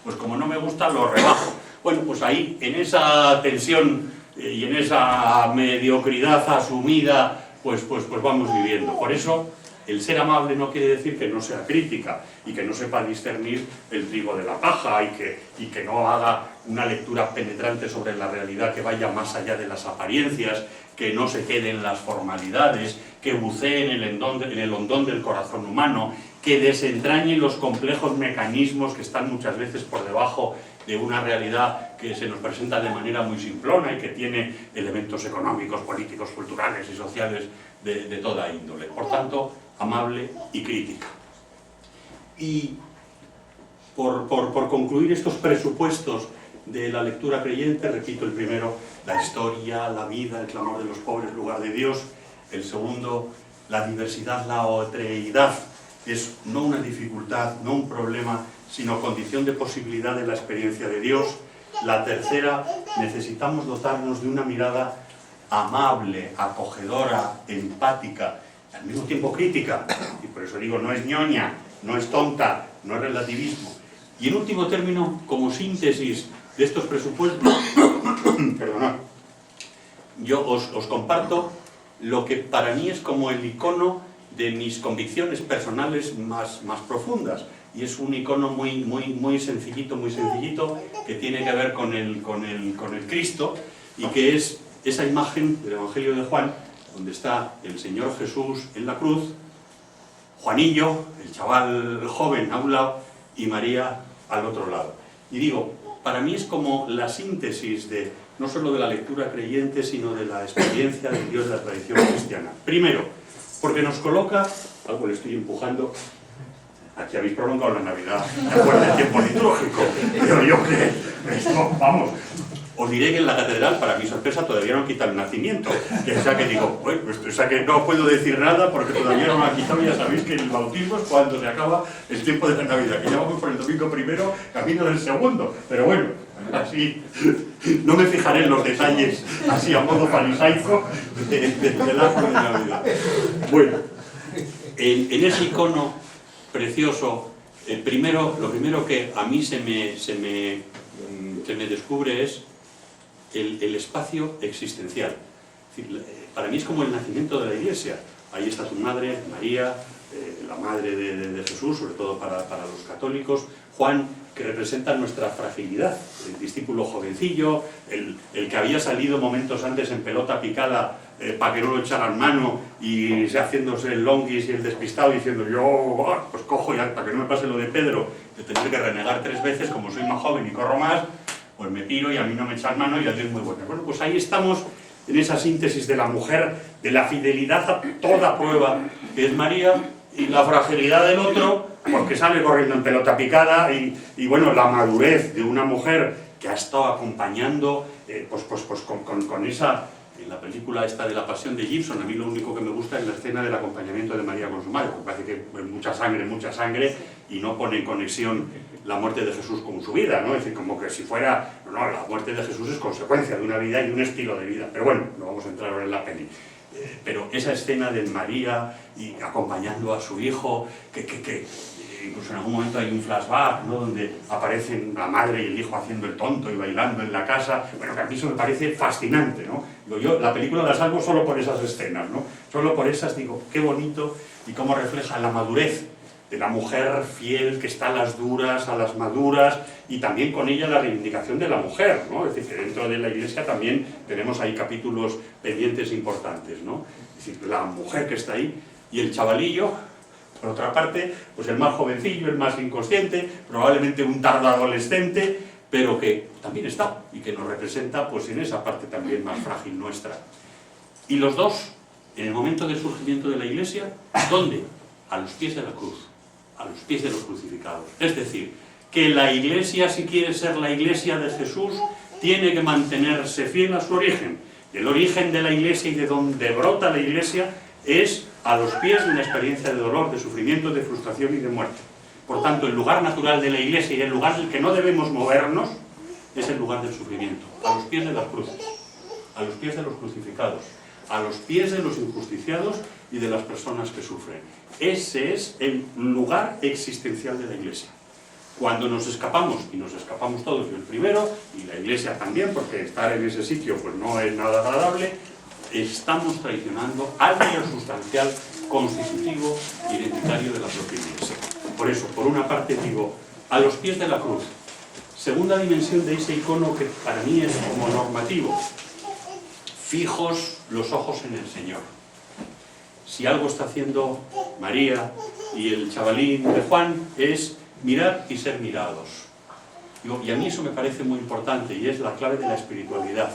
pues como no me gusta lo rebajo. Bueno, pues ahí, en esa tensión y en esa mediocridad asumida, pues vamos viviendo. Por eso, el ser amable no quiere decir que no sea crítica y que no sepa discernir el trigo de la paja y que no haga una lectura penetrante sobre la realidad que vaya más allá de las apariencias, que no se quede en las formalidades, que bucee en el hondón del corazón humano, que desentrañe los complejos mecanismos que están muchas veces por debajo de una realidad que se nos presenta de manera muy simplona y que tiene elementos económicos, políticos, culturales y sociales de toda índole. Por tanto, amable y crítica. Y por concluir estos presupuestos de la lectura creyente, repito, el primero, la historia, la vida, el clamor de los pobres, lugar de Dios. El segundo, la diversidad, la otreidad, es no una dificultad, no un problema, sino condición de posibilidad de la experiencia de Dios. La tercera, necesitamos dotarnos de una mirada amable, acogedora, empática, al mismo tiempo crítica, y por eso digo, no es ñoña, no es tonta, no es relativismo. Y en último término, como síntesis de estos presupuestos, perdonad, yo os comparto lo que para mí es como el icono de mis convicciones personales más profundas, y es un icono muy sencillito, que tiene que ver con el Cristo, y que es esa imagen del Evangelio de Juan, donde está el Señor Jesús en la cruz, Juanillo, el chaval joven a un lado, y María al otro lado. Y digo, para mí es como la síntesis de, no solo de la lectura creyente, sino de la experiencia del Dios de la tradición cristiana. Primero, porque nos coloca, algo le estoy empujando, aquí habéis prolongado la Navidad, de acuerdo al tiempo litúrgico, pero yo que, esto, vamos, os diré que en la catedral, para mi sorpresa, todavía no han quitado el nacimiento. O sea que digo, bueno, pues, o sea que no puedo decir nada porque todavía no lo han quitado. Ya sabéis que el bautismo es cuando se acaba el tiempo de la Navidad, que ya vamos por el domingo primero, camino del segundo. Pero bueno, así no me fijaré en los detalles, así a modo farisaico, del árbol de Navidad. Bueno, en ese icono precioso, lo primero que a mí se me descubre es el espacio existencial. Es decir, para mí es como el nacimiento de la Iglesia. Ahí está tu madre, María, la madre de Jesús, sobre todo para los católicos, Juan, que representa nuestra fragilidad, el discípulo jovencillo, el que había salido momentos antes en pelota picada para que no lo echaran mano y haciéndose el longuis y el despistado diciendo yo pues cojo ya para que no me pase lo de Pedro, de tener que renegar 3 veces, como soy más joven y corro más, pues me piro y a mí no me echan mano y ya es muy bueno. Bueno, pues ahí estamos en esa síntesis de la mujer, de la fidelidad a toda prueba, que es María, y la fragilidad del otro, porque sale corriendo en pelota picada, y bueno, la madurez de una mujer que ha estado acompañando, con esa, en la película esta de la Pasión de Gibson, a mí lo único que me gusta es la escena del acompañamiento de María con su madre, porque parece que es mucha sangre, y no pone en conexión la muerte de Jesús con su vida, ¿no? Es decir, como que si fuera, no, la muerte de Jesús es consecuencia de una vida y un estilo de vida, pero bueno, no vamos a entrar ahora en la peli. Pero esa escena de María y acompañando a su hijo, que incluso en algún momento hay un flashback, ¿no?, donde aparecen la madre y el hijo haciendo el tonto y bailando en la casa. Bueno, que a mí eso me parece fascinante, ¿no? Digo, yo la película la salvo solo por esas escenas, ¿no? Solo por esas digo, qué bonito y cómo refleja la madurez de la mujer fiel que está a las duras, a las maduras, y también con ella la reivindicación de la mujer, ¿no? Es decir, que dentro de la Iglesia también tenemos ahí capítulos pendientes importantes, ¿no? Es decir, la mujer que está ahí y el chavalillo, por otra parte, pues el más jovencillo, el más inconsciente, probablemente un tardo adolescente, pero que también está y que nos representa pues en esa parte también más frágil nuestra. Y los dos, en el momento del surgimiento de la Iglesia, ¿dónde? A los pies de la cruz, a los pies de los crucificados. Es decir, que la Iglesia, si quiere ser la Iglesia de Jesús, tiene que mantenerse fiel a su origen. El origen de la Iglesia y de donde brota la Iglesia es a los pies de una experiencia de dolor, de sufrimiento, de frustración y de muerte. Por tanto, el lugar natural de la Iglesia y el lugar del que no debemos movernos es el lugar del sufrimiento, a los pies de las cruces, a los pies de los crucificados, a los pies de los injusticiados y de las personas que sufren. Ese es el lugar existencial de la Iglesia. Cuando nos escapamos, y nos escapamos todos, yo el primero, y la Iglesia también, porque estar en ese sitio pues no es nada agradable, estamos traicionando algo sustancial, constitutivo, identitario de la propia Iglesia. Por eso, por una parte digo, a los pies de la cruz. Segunda dimensión de ese icono que para mí es como normativo. Fijos los ojos en el Señor. Si algo está haciendo María y el chavalín de Juan es mirar y ser mirados. Y a mí eso me parece muy importante y es la clave de la espiritualidad.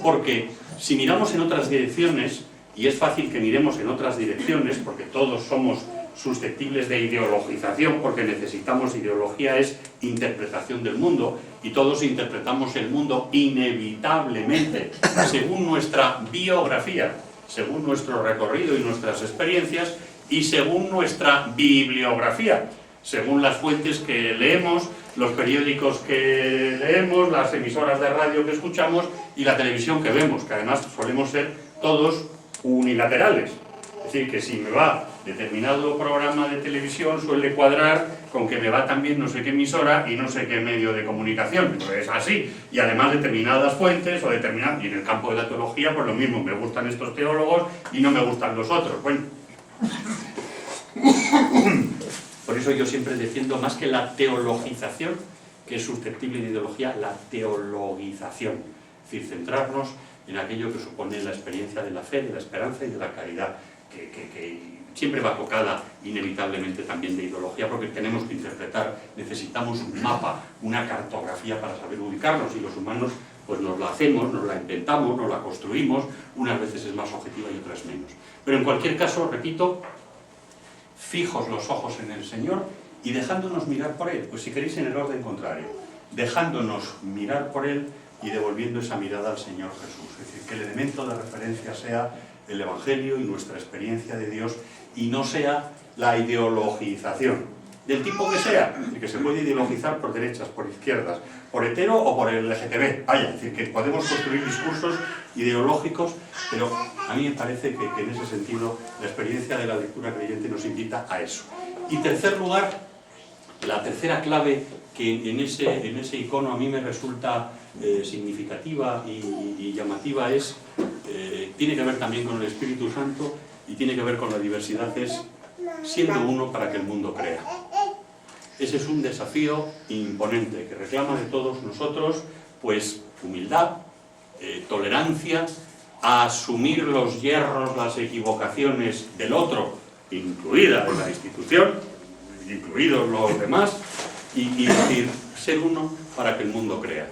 Porque si miramos en otras direcciones, y es fácil que miremos en otras direcciones, porque todos somos susceptibles de ideologización, porque necesitamos ideología, es interpretación del mundo, y todos interpretamos el mundo inevitablemente según nuestra biografía, según nuestro recorrido y nuestras experiencias, y según nuestra bibliografía, según las fuentes que leemos, los periódicos que leemos, las emisoras de radio que escuchamos y la televisión que vemos, que además solemos ser todos unilaterales. Es decir, que si me va determinado programa de televisión suele cuadrar con que me va también no sé qué emisora y no sé qué medio de comunicación. Pues es así. Y además determinadas fuentes o determinadas... Y en el campo de la teología, pues lo mismo. Me gustan estos teólogos y no me gustan los otros. Bueno... Por eso yo siempre defiendo más que la teologización, que es susceptible de ideología, la teologización. Es decir, centrarnos en aquello que supone la experiencia de la fe, de la esperanza y de la caridad, que siempre va tocada inevitablemente también de ideología, porque tenemos que interpretar, necesitamos un mapa, una cartografía para saber ubicarnos, y los humanos pues nos la hacemos, nos la inventamos, nos la construimos, unas veces es más objetiva y otras menos. Pero en cualquier caso, repito, fijos los ojos en el Señor y dejándonos mirar por Él, pues si queréis en el orden contrario, dejándonos mirar por Él y devolviendo esa mirada al Señor Jesús. Es decir, que el elemento de referencia sea el Evangelio y nuestra experiencia de Dios y no sea la ideologización, del tipo que sea, que se puede ideologizar por derechas, por izquierdas, por hetero o por el LGTB, vaya, es decir, que podemos construir discursos ideológicos, pero a mí me parece que en ese sentido la experiencia de la lectura creyente nos invita a eso. Y tercer lugar, la tercera clave que en ese icono a mí me resulta significativa y llamativa es, tiene que ver también con el Espíritu Santo y tiene que ver con la diversidad, es siendo uno para que el mundo crea. Ese es un desafío imponente que reclama de todos nosotros pues humildad, tolerancia, a asumir los yerros, las equivocaciones del otro, incluida la institución, incluidos los demás, y decir, ser uno para que el mundo crea.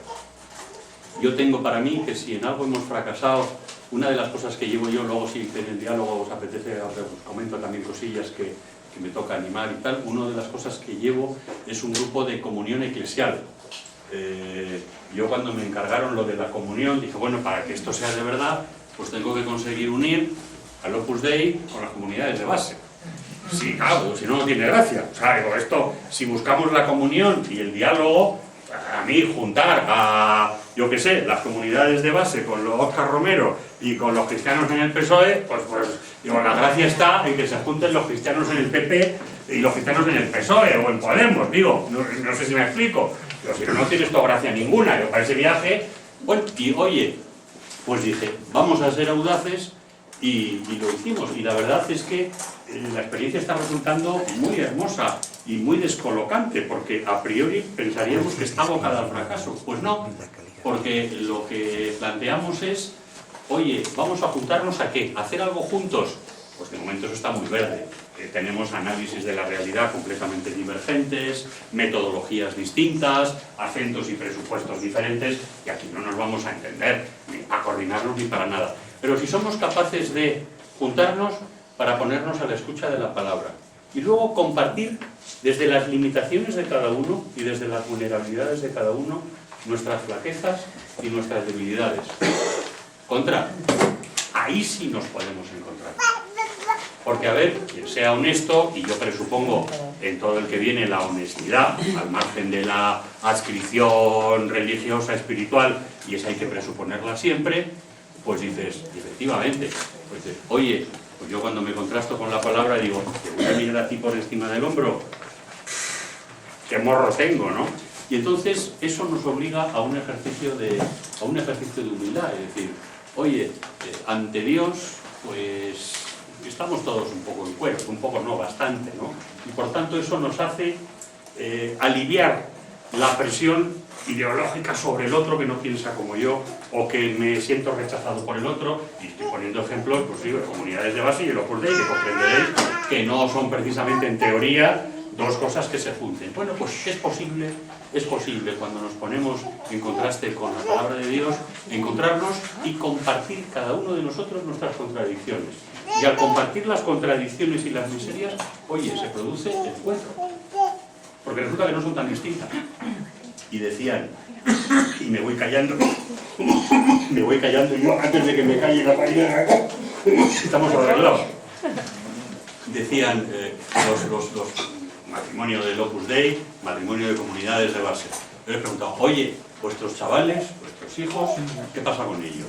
Yo tengo para mí que si en algo hemos fracasado, una de las cosas que llevo yo, luego si en el diálogo os apetece, os comento también cosillas que me toca animar y tal, una de las cosas que llevo es un grupo de comunión eclesial. Yo cuando me encargaron lo de la comunión, dije, bueno, para que esto sea de verdad, pues tengo que conseguir unir al Opus Dei con las comunidades de base. Sí, claro, si no, no tiene gracia. O sea, digo, esto, si buscamos la comunión y el diálogo, a mí juntar a, yo qué sé, las comunidades de base con los Óscar Romero y con los cristianos en el PSOE, pues digo, la gracia está en que se junten los cristianos en el PP y los gitanos en el PSOE o en Podemos, digo, no sé si me explico, pero si no, no tiene esto gracia ninguna. Yo para ese viaje, bueno, y oye, pues dije, vamos a ser audaces y lo hicimos. Y la verdad es que la experiencia está resultando muy hermosa y muy descolocante, porque a priori pensaríamos que está abocada al fracaso. Pues no, porque lo que planteamos es, oye, vamos a juntarnos ¿a qué? ¿A hacer algo juntos? Pues de momento eso está muy verde. Tenemos análisis de la realidad completamente divergentes, metodologías distintas, acentos y presupuestos diferentes, y aquí no nos vamos a entender, ni a coordinarnos ni para nada. Pero si somos capaces de juntarnos para ponernos a la escucha de la palabra y luego compartir desde las limitaciones de cada uno y desde las vulnerabilidades de cada uno nuestras flaquezas y nuestras debilidades. Ahí sí nos podemos encontrar. Porque, a ver, quien sea honesto, y yo presupongo en todo el que viene la honestidad, al margen de la adscripción religiosa, espiritual, y esa hay que presuponerla siempre, pues dices, efectivamente, pues dices, oye, pues yo cuando me contrasto con la palabra digo, te voy a mirar a ti por encima del hombro, qué morro tengo, ¿no? Y entonces eso nos obliga a un ejercicio de humildad, es decir, oye, ante Dios, pues estamos todos un poco en cueros, un poco no, bastante, ¿no? Y por tanto eso nos hace aliviar la presión ideológica sobre el otro que no piensa como yo, o que me siento rechazado por el otro, y estoy poniendo ejemplos, pues digo, de comunidades de base y el Opus Dei, que comprenderéis que no son precisamente en teoría dos cosas que se junten. Bueno, pues es posible cuando nos ponemos en contraste con la palabra de Dios, encontrarnos y compartir cada uno de nosotros nuestras contradicciones. Y al compartir las contradicciones y las miserias, oye, se produce el encuentro. Porque resulta que no son tan distintas. Y decían, y me voy callando yo antes de que me calle la paella, estamos arreglados. Decían los matrimonios del Opus Dei, matrimonio de comunidades de base. Yo les preguntaba, oye, vuestros chavales, vuestros hijos, ¿qué pasa con ellos?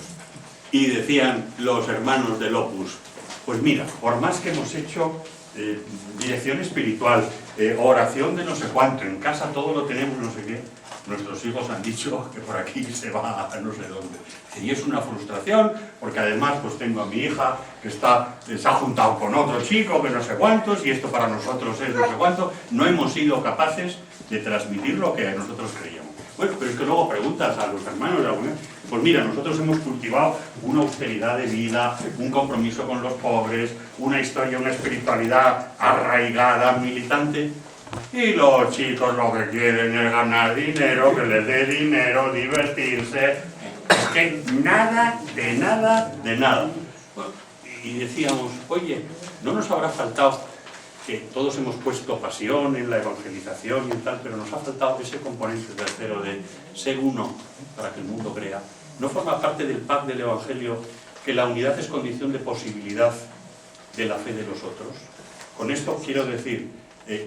Y decían los hermanos del Opus, pues mira, por más que hemos hecho dirección espiritual, oración de no sé cuánto, en casa todo lo tenemos, no sé qué, nuestros hijos han dicho que por aquí se va a no sé dónde. Y es una frustración, porque además pues tengo a mi hija que se ha juntado con otro chico, que no sé cuántos, y esto para nosotros es no sé cuánto. No hemos sido capaces de transmitir lo que nosotros creíamos. Bueno, pero es que luego preguntas a los hermanos, pues mira, nosotros hemos cultivado una austeridad de vida, un compromiso con los pobres, una historia, una espiritualidad arraigada, militante. Y los chicos lo que quieren es ganar dinero, que les dé dinero, divertirse. Es que nada, de nada, de nada. Y decíamos, oye, ¿no nos habrá faltado que todos hemos puesto pasión en la evangelización y tal, pero nos ha faltado ese componente tercero de ser uno para que el mundo crea? ¿No forma parte del pack del Evangelio que la unidad es condición de posibilidad de la fe de los otros? Con esto quiero decir,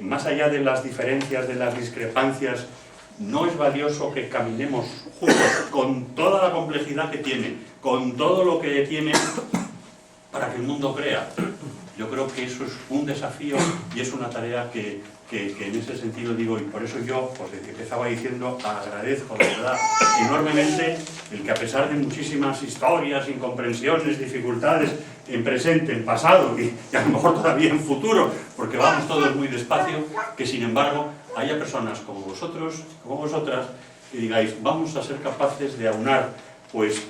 más allá de las diferencias, de las discrepancias, ¿no es valioso que caminemos juntos con toda la complejidad que tiene, con todo lo que tiene, para que el mundo crea? Yo creo que eso es un desafío y es una tarea que en ese sentido digo, y por eso yo, pues desde que empezaba diciendo, agradezco de verdad enormemente el que a pesar de muchísimas historias, incomprensiones, dificultades en presente, en pasado y a lo mejor todavía en futuro, porque vamos todos muy despacio, que sin embargo haya personas como vosotros, como vosotras, que digáis, vamos a ser capaces de aunar pues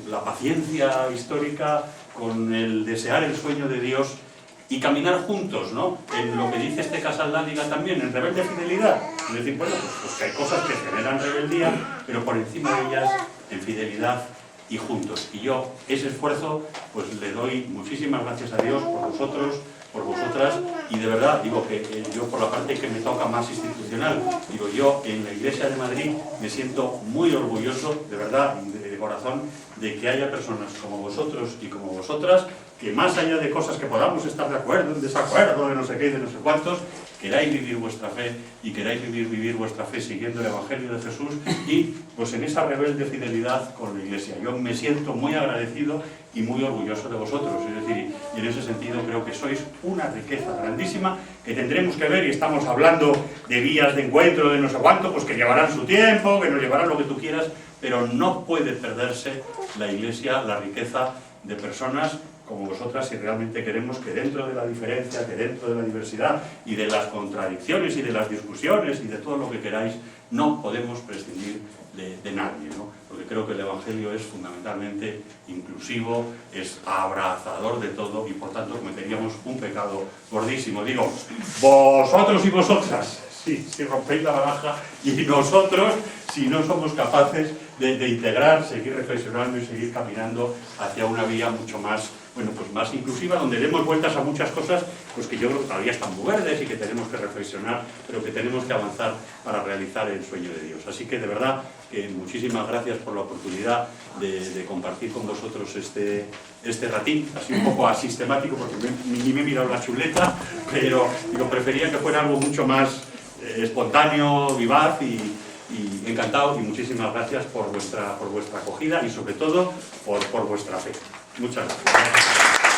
la paciencia histórica con el desear el sueño de Dios y caminar juntos, ¿no? En lo que dice este Casal Lándiga también, en rebelde fidelidad. Es decir, bueno, pues que hay cosas que generan rebeldía, pero por encima de ellas, en fidelidad y juntos. Y yo, ese esfuerzo, pues le doy muchísimas gracias a Dios por vosotros, por vosotras, y de verdad, digo que yo por la parte que me toca más institucional, digo yo en la Iglesia de Madrid me siento muy orgulloso, de verdad, de corazón, de que haya personas como vosotros y como vosotras, que más allá de cosas que podamos estar de acuerdo, en desacuerdo, de no sé qué y de no sé cuántos, queráis vivir vuestra fe y queráis vivir vuestra fe siguiendo el Evangelio de Jesús y pues en esa rebelde fidelidad con la Iglesia. Yo me siento muy agradecido y muy orgulloso de vosotros, es decir, y en ese sentido creo que sois una riqueza grandísima que tendremos que ver, y estamos hablando de vías de encuentro, de no sé cuánto, pues que llevarán su tiempo, que nos llevarán lo que tú quieras, pero no puede perderse la Iglesia, la riqueza de personas como vosotras, si realmente queremos que dentro de la diferencia, que dentro de la diversidad y de las contradicciones y de las discusiones y de todo lo que queráis, no podemos prescindir de nadie, ¿no? Porque creo que el Evangelio es fundamentalmente inclusivo, es abrazador de todo y por tanto cometeríamos un pecado gordísimo. Digo, vosotros y vosotras, sí, si rompéis la baraja, y nosotros, si no somos capaces de integrar, seguir reflexionando y seguir caminando hacia una vía mucho más, bueno, pues más inclusiva, donde demos vueltas a muchas cosas pues que yo creo que todavía están muy verdes y que tenemos que reflexionar, pero que tenemos que avanzar para realizar el sueño de Dios. Así que de verdad, que muchísimas gracias por la oportunidad de compartir con vosotros este ratín, así un poco asistemático, porque ni me he mirado la chuleta, pero digo, prefería que fuera algo mucho más espontáneo, vivaz y encantado, y muchísimas gracias por vuestra acogida y sobre todo por vuestra fe. Muchas gracias.